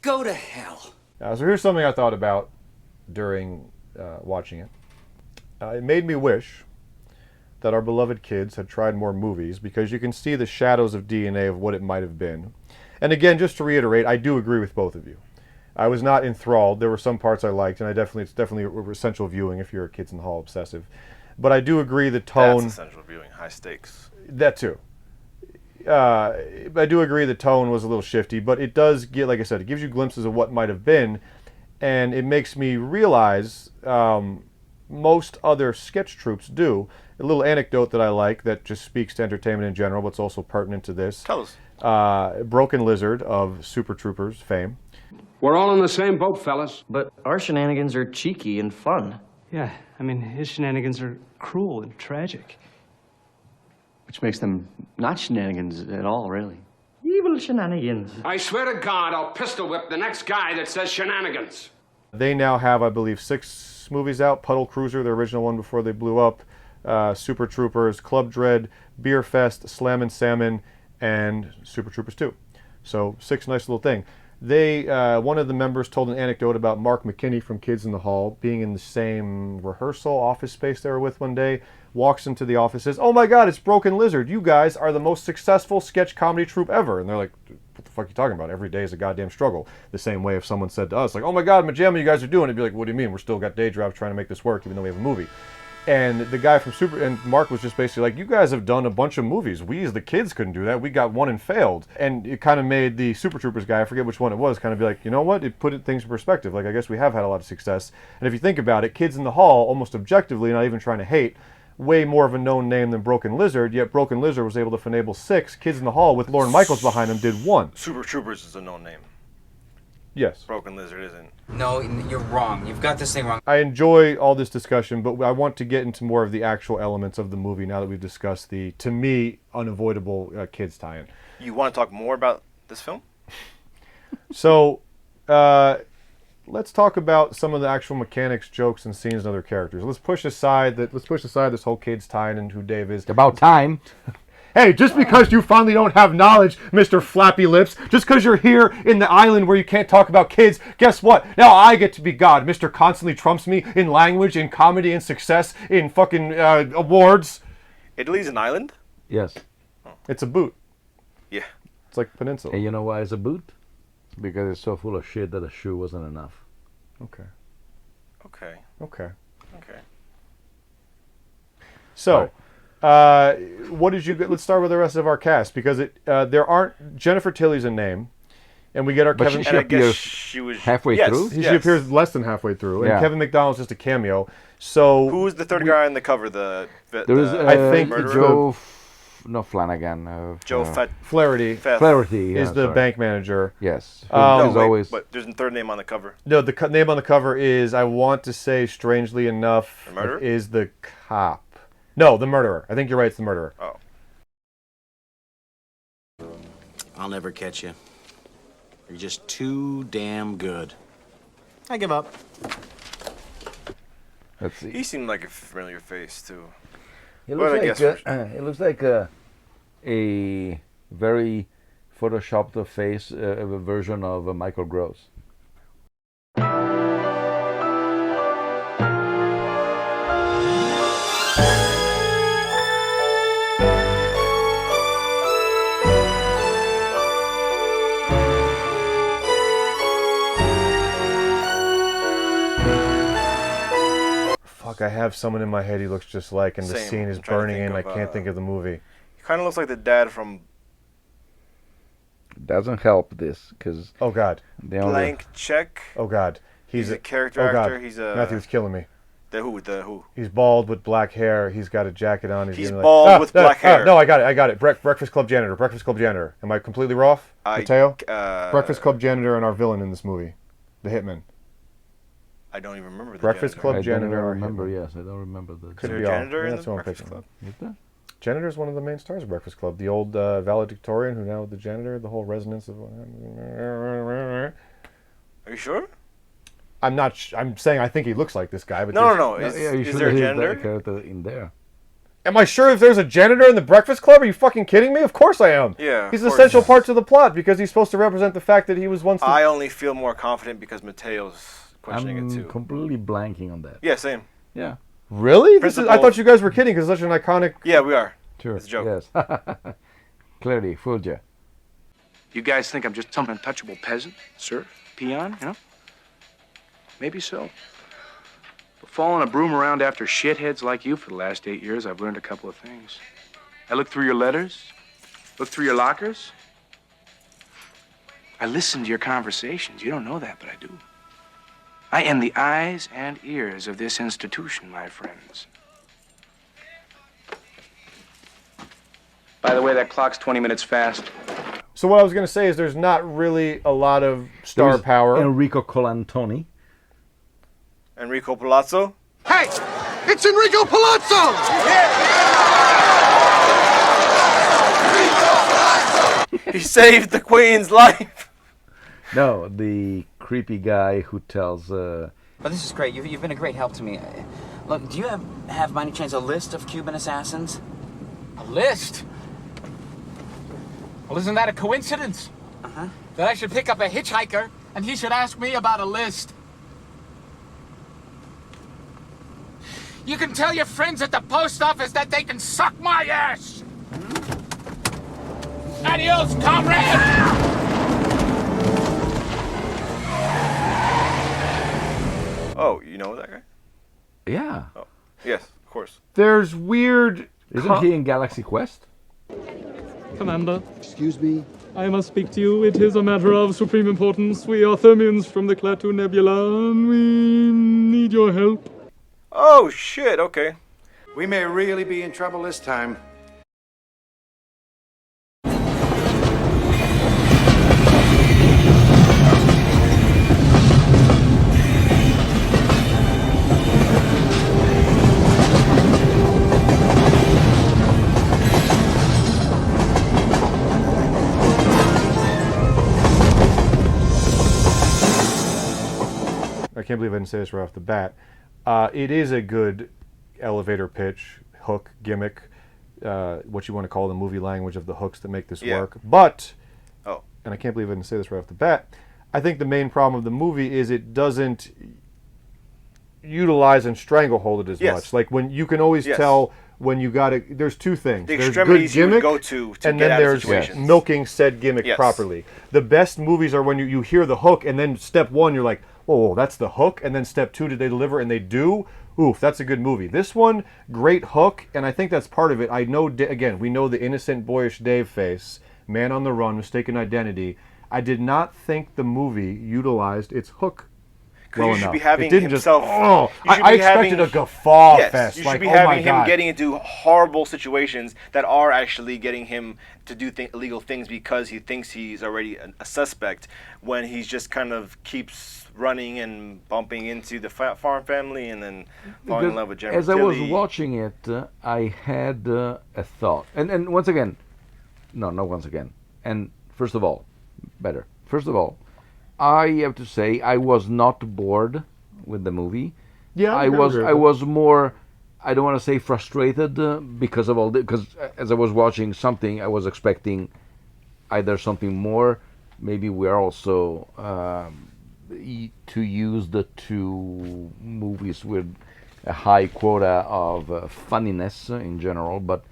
Go to hell. So here's something I thought about during watching it. It made me wish that our beloved kids had tried more movies because you can see the shadows of DNA of what it might have been. And again, just to reiterate, I do agree with both of you. I was not enthralled. There were some parts I liked, and it's definitely essential viewing if you're a Kids in the Hall obsessive. But I do agree the tone... That's essential viewing. High stakes. That too. I do agree the tone was a little shifty, but it does get, like I said, it gives you glimpses of what might have been, and it makes me realize most other sketch troupes do. A little anecdote that I like that just speaks to entertainment in general, but it's also pertinent to this. Tell us. Broken Lizard of Super Troopers fame. We're all in the same boat, fellas. But our shenanigans are cheeky and fun. Yeah, I mean, his shenanigans are cruel and tragic. Which makes them not shenanigans at all, really. Evil shenanigans. I swear to God, I'll pistol whip the next guy that says shenanigans. They now have, I believe, 6 movies out. Puddle Cruiser, the original one before they blew up. Super Troopers, Club Dread, Beer Fest, Slammin' Salmon, and Super Troopers 2. So 6 nice little thing. One of the members told an anecdote about Mark McKinney from Kids in the Hall being in the same rehearsal office space they were with one day, walks into the office, says, "Oh my God, it's Broken Lizard. You guys are the most successful sketch comedy troupe ever." And they're like, "What the fuck are you talking about? Every day is a goddamn struggle." The same way if someone said to us, like, "Oh my God, MaJaMa, you guys are doing it," it'd be like, "What do you mean? We're still got day jobs trying to make this work even though we have a movie." And the guy from Mark was just basically like, "You guys have done a bunch of movies. We as the kids couldn't do that. We got one and failed." And it kind of made the Super Troopers guy, I forget which one it was, kind of be like, you know what? It put things in perspective. Like, I guess we have had a lot of success. And if you think about it, Kids in the Hall, almost objectively, not even trying to hate, way more of a known name than Broken Lizard, yet Broken Lizard was able to finagle 6. Kids in the Hall, with Lorne Michaels behind him, did 1. Super Troopers is a known name. Yes. Broken Lizard isn't. No, you're wrong. You've got this thing wrong. I enjoy all this discussion, but I want to get into more of the actual elements of the movie now that we've discussed the, to me, unavoidable kids tie-in. You want to talk more about this film? So, let's talk about some of the actual mechanics, jokes, and scenes and other characters. Let's push aside this whole kids tie-in and who Dave is. It's about time. Hey, just because you finally don't have knowledge, Mr. Flappy Lips, just because you're here in the island where you can't talk about kids, guess what? Now I get to be God. Mr. Constantly trumps me in language, in comedy, in success, in fucking awards. Italy's an island? Yes. It's a boot. Yeah. It's like peninsula. And you know why it's a boot? Because it's so full of shit that a shoe wasn't enough. Okay. Okay. Okay. Okay. So, what did you get? Let's start with the rest of our cast because there aren't. Jennifer Tilly's a name, and we get our But Kevin. she appears halfway through. She appears less than halfway through, and Yeah. Kevin McDonald's just a cameo. So who's the third guy on the cover? There is I think Joe. No, Flanagan. Joe Flaherty. Flaherty is the bank manager. Yes. No, wait, always. but there's a third name on the cover. No, the name on the cover is, I want to say, strangely enough, The murderer? is the cop. No, the murderer. I think you're right. It's the murderer. Oh. I'll never catch you. You're just too damn good. I give up. Let's see. He seemed like a familiar face too. It But looks I like guess it looks like a very photoshopped face of a version of Michael Gross. Fuck, I have someone in my head he looks just like, and the Same. scene is I'm trying to burning think in. I of, can't think of the movie. He kind of looks like the dad from Doesn't help this because Oh God. Blank Check. Oh God. He's a character actor. He's a Matthew's killing me. The who? He's bald with black hair. He's got a jacket on. He's giving bald with black hair. No, I got it. Breakfast Club janitor. Breakfast Club janitor. Am I completely off, Mateo? Breakfast Club janitor and our villain in this movie, the hitman. I don't even remember the Breakfast janitor. Club I janitor. don't even or remember. hitman. Yes, I don't remember the. Could there be a all. janitor in That's the what I'm Breakfast picturing. Is there? Janitor's one of the main stars of Breakfast Club. The old valedictorian who now the janitor. The whole resonance of. Are you sure? I'm not. I'm saying I think he looks like this guy. But No. Yeah, you Is should there a have janitor? that character in there. Am I sure if there's a janitor in the Breakfast Club? Are you fucking kidding me? Of course I am. Yeah, He's of an course. essential part to the plot because he's supposed to represent the fact that he was once. I only feel more confident because Mateo's questioning I'm it too. completely blanking on that. Yeah, same. Yeah. Really? I Principal- thought you guys were kidding because it's such an iconic. Yeah, we are. Sure. It's a joke. Yes. Clearly fooled you. You guys think I'm just some untouchable peasant, serf, peon, you know? Maybe so. But following a broom around after shitheads like you for the last 8 years, I've learned a couple of things. I looked through your letters, looked through your lockers. I listened to your conversations. You don't know that, but I do. I am the eyes and ears of this institution, my friends. By the way, that clock's 20 minutes fast. So what I was going to say is there's not really a lot of star There's power. Enrico Colantoni. Enrico Palazzo. Hey, it's Enrico Palazzo! He saved the Queen's life. No, the creepy guy who tells. But this is great. You've been a great help to me. Look, do you have by any chance a list of Cuban assassins? A list? Well, isn't that a coincidence? Uh-huh. That I should pick up a hitchhiker and he should ask me about a list. You can tell your friends at the post office that they can suck my ass! Adios, comrade! Oh, you know that guy? Yeah. Oh, yes, of course. There's weird. Isn't he in Galaxy Quest? Commander. Excuse me? I must speak to you. It is a matter of supreme importance. We are Thermians from the Klaatu Nebula, and we need your help. Oh, shit, okay. We may really be in trouble this time. I can't believe I didn't say this right off the bat. It is a good elevator pitch, hook, gimmick. what you want to call the movie language of the hooks that make this Yeah. work. But, Oh. and I can't believe I didn't say this right off the bat, I think the main problem of the movie is it doesn't utilize and stranglehold it as Yes. much. Like when you can always Yes. tell when you got to. There's two things. The There's good extremities you would gimmick, go to and get then out of there's situations. milking said gimmick Yes. properly. The best movies are when you hear the hook, and then step one you're like, oh, that's the hook, and then step two, did they deliver? And they do. Oof, that's a good movie. This one, great hook, and I think that's part of it. I know, again, we know the innocent, boyish Dave face, man on the run, mistaken identity. I did not think the movie utilized its hook well you should enough. be having it didn't himself. just. Oh, you should I be expected having, a guffaw yes, fest. you should like, be oh my having him God. getting into horrible situations that are actually getting him to do illegal things because he thinks he's already a suspect. When he's just kind of keeps running and bumping into the farm family and then falling in love with Jennifer As I was Tilly. watching it, I had a thought. And once again, no, not once again. And first of all, I have to say I was not bored with the movie. Yeah, I was more, I don't want to say frustrated because of all because as I was watching something, I was expecting either something more. Maybe we are also to use the two movies with a high quota of funniness in general, but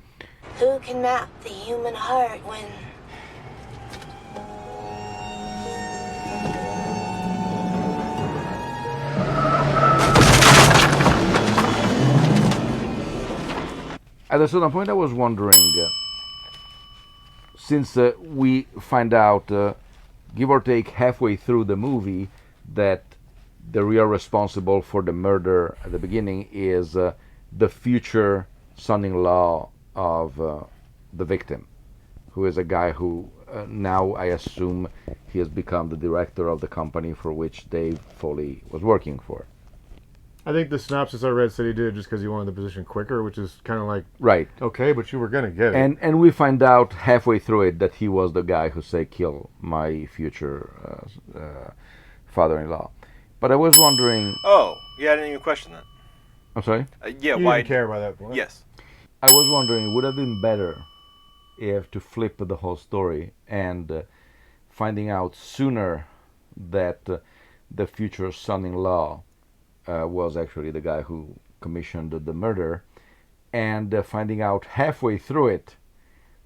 Who can map the human heart when... at a certain point I was wondering, since we find out, give or take halfway through the movie, that the real responsible for the murder at the beginning is the future son-in-law of the victim, who is a guy who now I assume he has become the director of the company for which Dave Foley was working for. I think the synopsis I read said he did it just because he wanted the position quicker, which is kind of like, right, okay, but you were going to get it. And we find out halfway through it that he was the guy who said, kill my future father-in-law. But I was wondering... Oh, yeah, I didn't even question that. I'm sorry? Yeah, you why? didn't care about that point. Yes. I was wondering, it would have been better if to flip the whole story and finding out sooner that the future son-in-law was actually the guy who commissioned the murder, and finding out halfway through it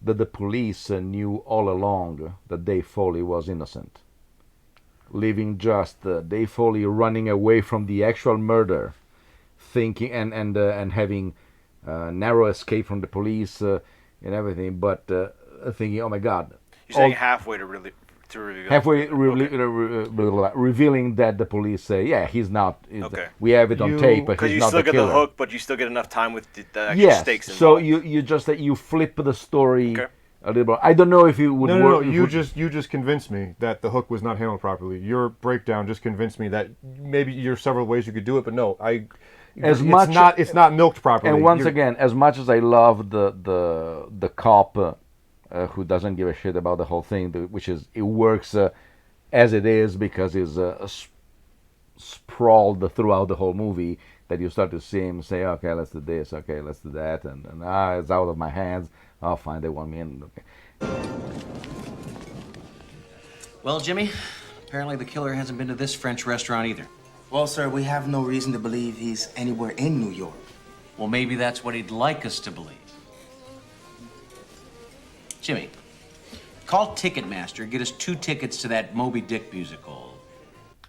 that the police knew all along that Dave Foley was innocent, leaving just Dave Foley running away from the actual murder, thinking and having narrow escape from the police and everything, but thinking, oh my God! You're saying halfway to reveal. Halfway revealing that the police say, yeah, he's not. Okay. We have it on tape, but he's not the killer. Because you still get the hook, but you still get enough time with the actual stakes involved. So you just you flip the story a little bit. I don't know if it would work. No, you just convinced me that the hook was not handled properly. Your breakdown just convinced me that maybe there's several ways you could do it, but no, it's not milked properly. And once again, as much as I love the cop who doesn't give a shit about the whole thing, which is it works as it is because he's sprawled throughout the whole movie, that you start to see him say, okay, let's do this, okay, let's do that, and it's out of my hands. Oh, fine, they want me in. Okay. Well, Jimmy, apparently the killer hasn't been to this French restaurant either. Well, sir, we have no reason to believe he's anywhere in New York. Well, maybe that's what he'd like us to believe. Jimmy, call Ticketmaster, get us 2 tickets to that Moby Dick musical.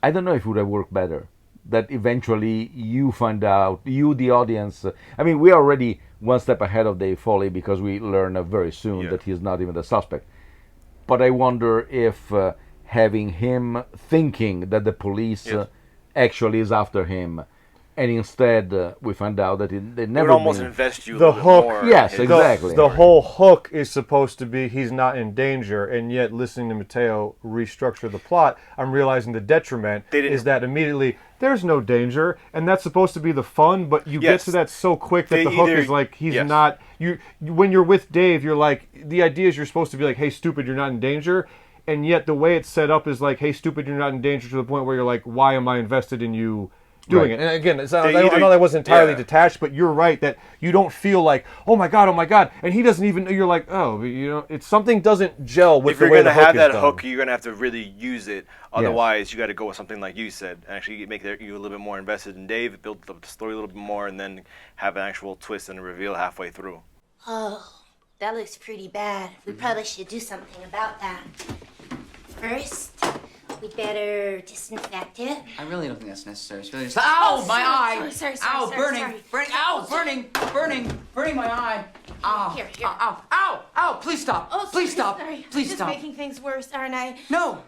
I don't know if it would have worked better. That eventually you find out, you, the audience. I mean, we're already one step ahead of Dave Foley because we learn very soon that he's not even the suspect. But I wonder if having him thinking that the police actually is after him, and instead we find out that they never. It would almost invest you a the little hook. bit more. Yes, exactly. The whole hook is supposed to be he's not in danger, and yet listening to Matteo restructure the plot, I'm realizing the detriment is that immediately there's no danger, and that's supposed to be the fun, but you get to that so quick that the hook is like he's not. When you're with Dave, you're like, the idea is you're supposed to be like, hey, stupid, you're not in danger, and yet the way it's set up is like, hey, stupid, you're not in danger, to the point where you're like, why am I invested in you? doing it. And again, I know that wasn't entirely detached, but you're right that you don't feel like, oh my god, and he doesn't even. You're like, oh, it's something doesn't gel with the way the hook is done. If you're gonna have that hook, you're gonna have to really use it. Otherwise, you got to go with something like you said, and actually make you a little bit more invested in Dave, build up the story a little bit more, and then have an actual twist and a reveal halfway through. Oh, that looks pretty bad. We probably should do something about that. First, we better disinfect it. I really don't think that's necessary. It's really just... Ow, my eye! Sorry, Ow, burning! Ow, burning my eye! Ow, Here. ow, please stop! Oh, please stop! Sorry. Please Just stop! making things worse, aren't I? No!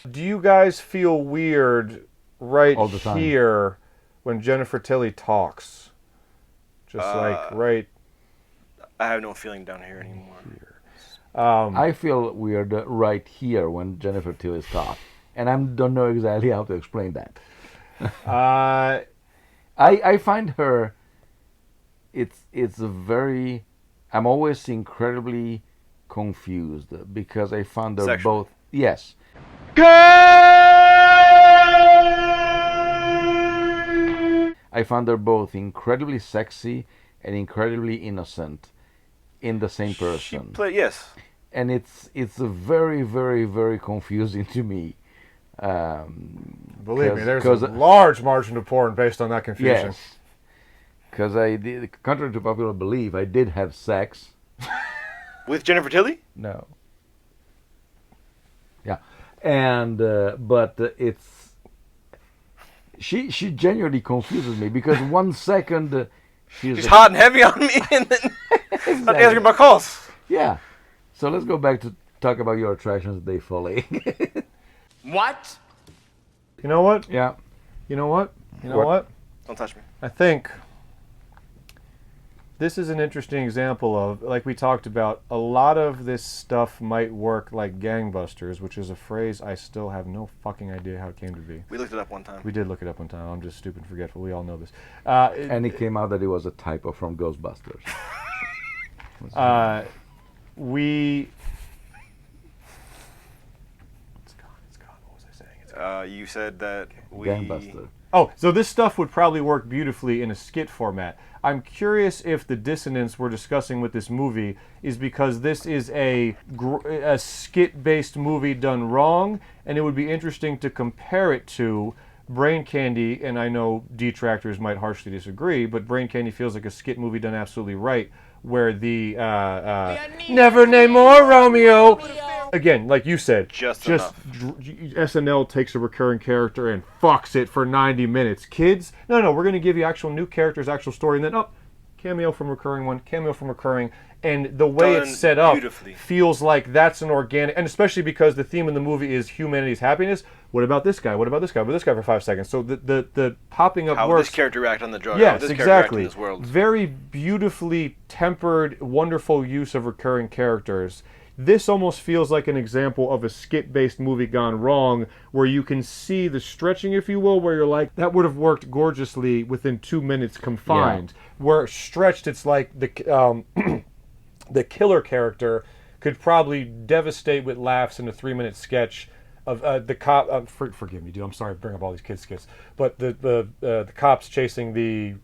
Do you guys feel weird right All the time. here when Jennifer Tilly talks? Just right... I have no feeling down here anymore. I feel weird right here when Jennifer Tilly talks, and I don't know exactly how to explain that. I find her. It's a very. I'm always incredibly confused because I found her both. Yes. I found her both incredibly sexy and incredibly innocent in the same person. Yes. And it's very, very, very confusing to me. Believe me, there's a large margin of porn based on that confusion. Yes. Because contrary to popular belief, I did have sex. With Jennifer Tilly? No. Yeah. And, but it's... She genuinely confuses me because 1 second... She's hot and heavy on me and then not asking about calls. Yeah. So let's go back to talk about your attractions, Dave Foley. What? You know what? Yeah. You know what? What? Don't touch me. I think this is an interesting example of, like we talked about, a lot of this stuff might work like gangbusters, which is a phrase I still have no fucking idea how it came to be. We looked it up one time. We did look it up one time. I'm just stupid and forgetful. We all know this. And it came out that it was a typo from Ghostbusters. It's gone. What was I saying? You said that we... Gangbuster. Oh, so this stuff would probably work beautifully in a skit format. I'm curious if the dissonance we're discussing with this movie is because this is a skit-based movie done wrong, and it would be interesting to compare it to Brain Candy, and I know detractors might harshly disagree, but Brain Candy feels like a skit movie done absolutely right, where the Never Name More Romeo... Again, like you said, just SNL takes a recurring character and fucks it for 90 minutes. Kids, no, we're going to give you actual new characters, actual story, and then cameo from recurring one, cameo from recurring, and the way it's set up feels like that's an organic, and especially because the theme of the movie is humanity's happiness. What about this guy? What about this guy? What about this guy for 5 seconds? So the popping up how works. How this character act on the drug? Yes, how this exactly. Character act in this world. Very beautifully tempered, wonderful use of recurring characters. This almost feels like an example of a skit-based movie gone wrong, where you can see the stretching, if you will, where you're like, that would have worked gorgeously within 2 minutes confined. Yeah. Where stretched, it's like the killer character could probably devastate with laughs in a 3-minute sketch of the cop. Forgive me, dude. I'm sorry to bring up all these kids' skits, but the cops chasing the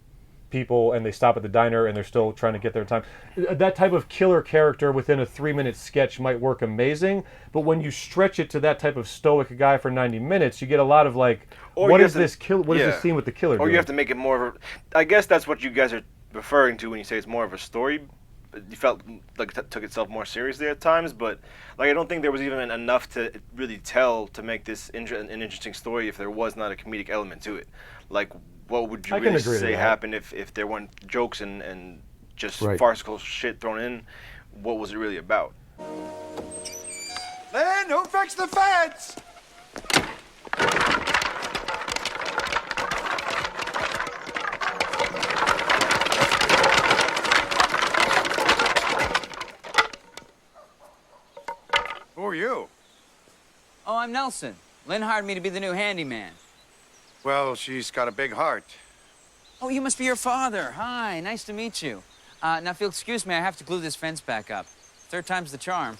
people and they stop at the diner and they're still trying to get there in time. That type of killer character within a 3-minute sketch might work amazing, but when you stretch it to that type of stoic guy for 90 minutes, you get a lot of like, what is this scene with the killer doing? Or you have to make it more of a... I guess that's what you guys are referring to when you say it's more of a story. You felt like it took itself more seriously at times, but like I don't think there was even enough to really tell to make this an interesting story if there was not a comedic element to it. Like, what would you really say happened if there weren't jokes and just farcical shit thrown in? What was it really about? Man, who fixed the fence? Who are you? Oh, I'm Nelson. Lynn hired me to be the new handyman. Well, she's got a big heart. Oh, you must be your father. Hi, nice to meet you. Now, if you'll excuse me, I have to glue this fence back up. 3rd time's the charm.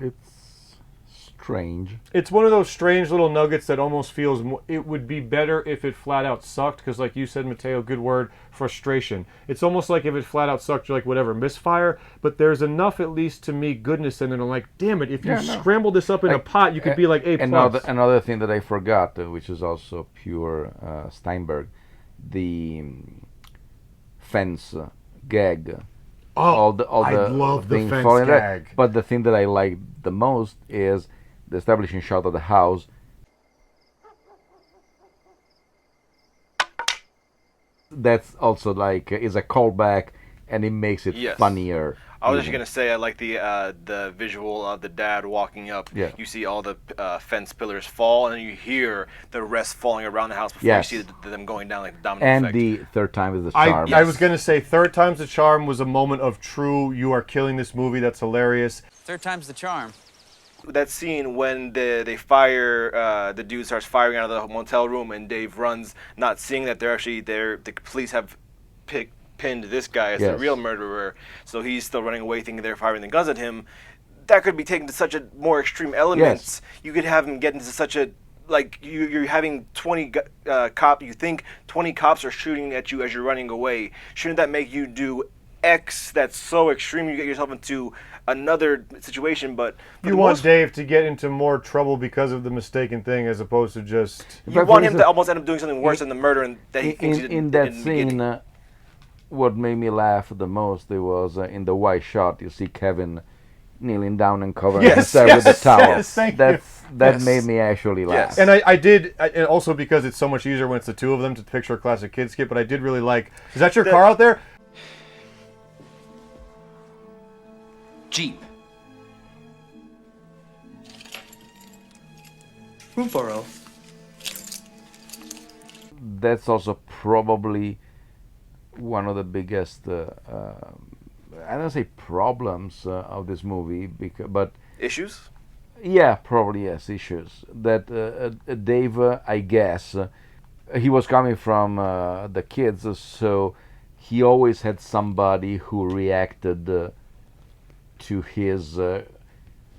It's strange. It's one of those strange little nuggets that almost feels it would be better if it flat out sucked, because like you said, Mateo, good word, frustration. It's almost like if it flat out sucked, you're like, whatever, misfire, but there's enough, at least to me, goodness in it. I'm like, damn it, if you scrambled this up in a pot, you could be like A+. Another thing that I forgot, which is also pure Steinberg, the fence gag. I love the fence gag. But the thing that I like the most is the establishing shot of the house. That's also like is a callback, and it makes it funnier. I was just gonna say I like the visual of the dad walking up. Yeah. You see all the fence pillars fall, and then you hear the rest falling around the house before you see them going down like the domino and effect. the third time is the charm. I was gonna say third time's the charm was a moment of true. You are killing this movie. That's hilarious. Third time's the charm. That scene when they fire, the dude starts firing out of the motel room, and Dave runs, not seeing that the police have pinned this guy as the real murderer, so he's still running away thinking they're firing the guns at him. That could be taken to such a more extreme elements. You could have him get into such a, like, you're having 20 cops, you think 20 cops are shooting at you as you're running away. Shouldn't that make you do X that's so extreme you get yourself into another situation? But you want Dave to get into more trouble because of the mistaken thing, as opposed to just... You want him to almost end up doing something worse than the murder, and that he thinks in that scene, what made me laugh the most, it was in the white shot, you see Kevin kneeling down and covering himself with the towel. That made me actually laugh. And I did, and also because it's so much easier when it's the two of them to picture a classic kid skit, but I did really like... Is that your car out there? Jeep. Room 40. That's also probably one of the biggest, I don't say problems of this movie, but... Issues? Yeah, probably yes, issues. That Dave, I guess, he was coming from the kids, so he always had somebody who reacted to his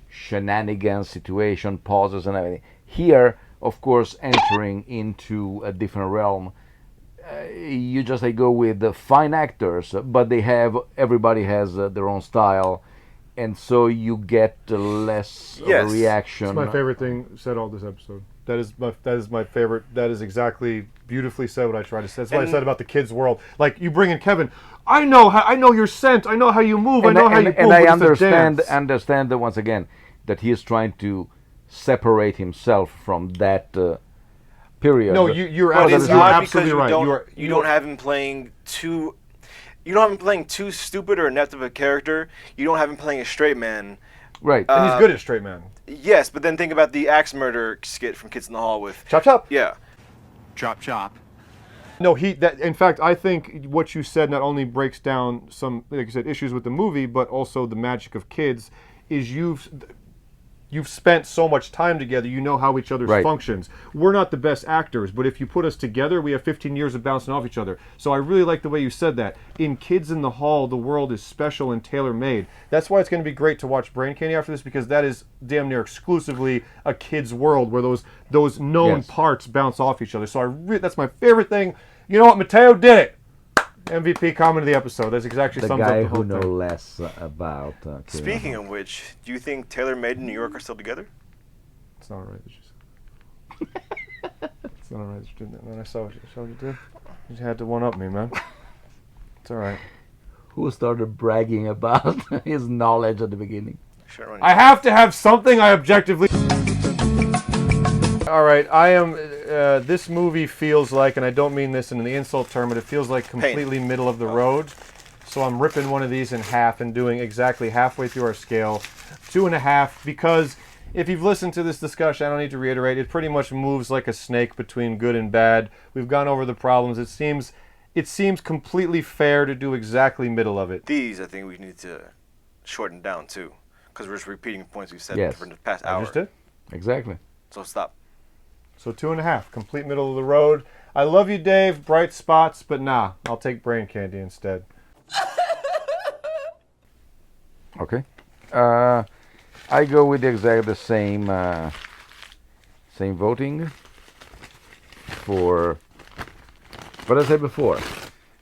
shenanigans, situation, pauses, and everything. Here, of course, entering into a different realm, you just go with the fine actors, but everybody has their own style, and so you get less reaction. That's my favorite thing said all this episode. That is my favorite. That is exactly beautifully said what I tried to say. That's what I said about the kids' world. Like, you bring in Kevin. I know your scent. I know how you move. I know how you move. And I understand that once again that he is trying to separate himself from that period. No, you're absolutely right. You don't have him playing too. You don't have him playing too stupid or inept of a character. You don't have him playing a straight man. Right. And he's good at straight man. Yes, but then think about the axe murder skit from Kids in the Hall with Chop Chop. Yeah. Chop Chop. No, in fact, I think what you said not only breaks down some, like you said, issues with the movie, but also the magic of kids. Is you've spent so much time together, you know how each other's functions. We're not the best actors, but if you put us together, we have 15 years of bouncing off each other. So I really like the way you said that. In Kids in the Hall, the world is special and tailor-made. That's why it's going to be great to watch Brain Candy after this, because that is damn near exclusively a kid's world where those known parts bounce off each other. So that's my favorite thing. You know what? Mateo did it. MVP comment of the episode. That's exactly the sums up guy the whole who know thing. less about. Speaking of which, do you think Taylor Made in New York are still together? It's not alright that you said. It's not alright that you did that, man. I saw what you did. You had to one up me, man. It's alright. Who started bragging about his knowledge at the beginning? Sure. I have to have something I objectively. Alright, I am. This movie feels like, and I don't mean this in the insult term, but it feels like completely middle of the road. So I'm ripping one of these in half and doing exactly halfway through our scale, 2.5, because if you've listened to this discussion, I don't need to reiterate, it pretty much moves like a snake between good and bad. We've gone over the problems. It seems completely fair to do exactly middle of it. These, I think we need to shorten down too, because we're just repeating points we've said for the past hour. I just did. Exactly. So stop. So 2.5, complete middle of the road. I love you, Dave. Bright spots, but nah, I'll take Brain Candy instead. Okay. I go with the same same voting for what I said before.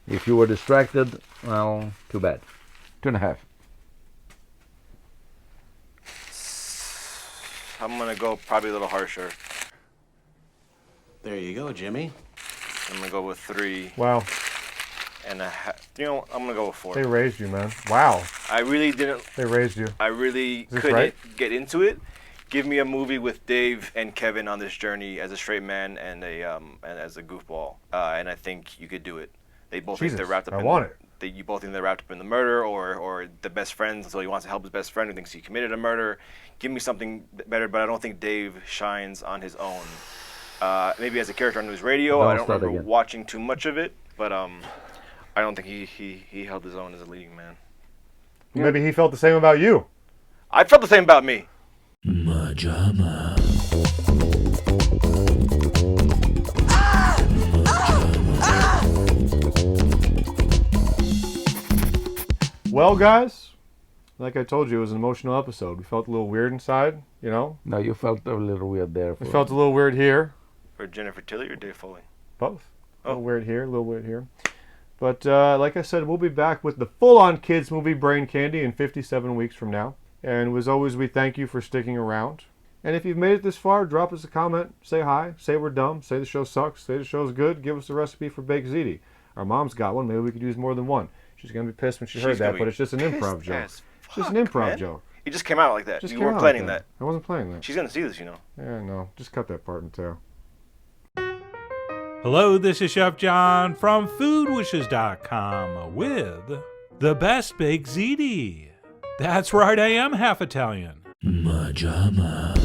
If you were distracted, well, too bad. 2.5. I'm gonna go probably a little harsher. There you go, Jimmy. I'm gonna go with 3. Wow. And a half. You know, I'm gonna go with 4. They raised you, man. Wow. I really didn't. They raised you. I really this couldn't right? get into it. Give me a movie with Dave and Kevin on this journey as a straight man and and as a goofball, and I think you could do it. They both think they're wrapped up. You both think they're wrapped up in the murder, or the best friends. So he wants to help his best friend who thinks he committed a murder. Give me something better, but I don't think Dave shines on his own. Maybe as a character on news radio, I don't remember watching too much of it, but I don't think he held his own as a leading man. Maybe he felt the same about you. I felt the same about me. MaJaMa. Well, guys, like I told you, it was an emotional episode. We felt a little weird inside, you know? No, you felt a little weird there. We felt a little weird here. For Jennifer Tilly or Dave Foley? Both. A little weird here, a little weird here. But like I said, we'll be back with the full-on kids movie Brain Candy in 57 weeks from now. And as always, we thank you for sticking around. And if you've made it this far, drop us a comment, say hi, say we're dumb, say the show sucks, say the show's good, give us a recipe for baked ziti. Our mom's got one, maybe we could use more than one. She's going to be pissed when she heard that, but it's just an improv joke. It's just an improv joke. It just came out like that. Just You came weren't out planning like that. I wasn't planning that. She's going to see this, you know. Yeah, no. Just cut that part in two. Hello, this is Chef John from foodwishes.com with the best baked ziti. That's right, I am half Italian. MaJaMa.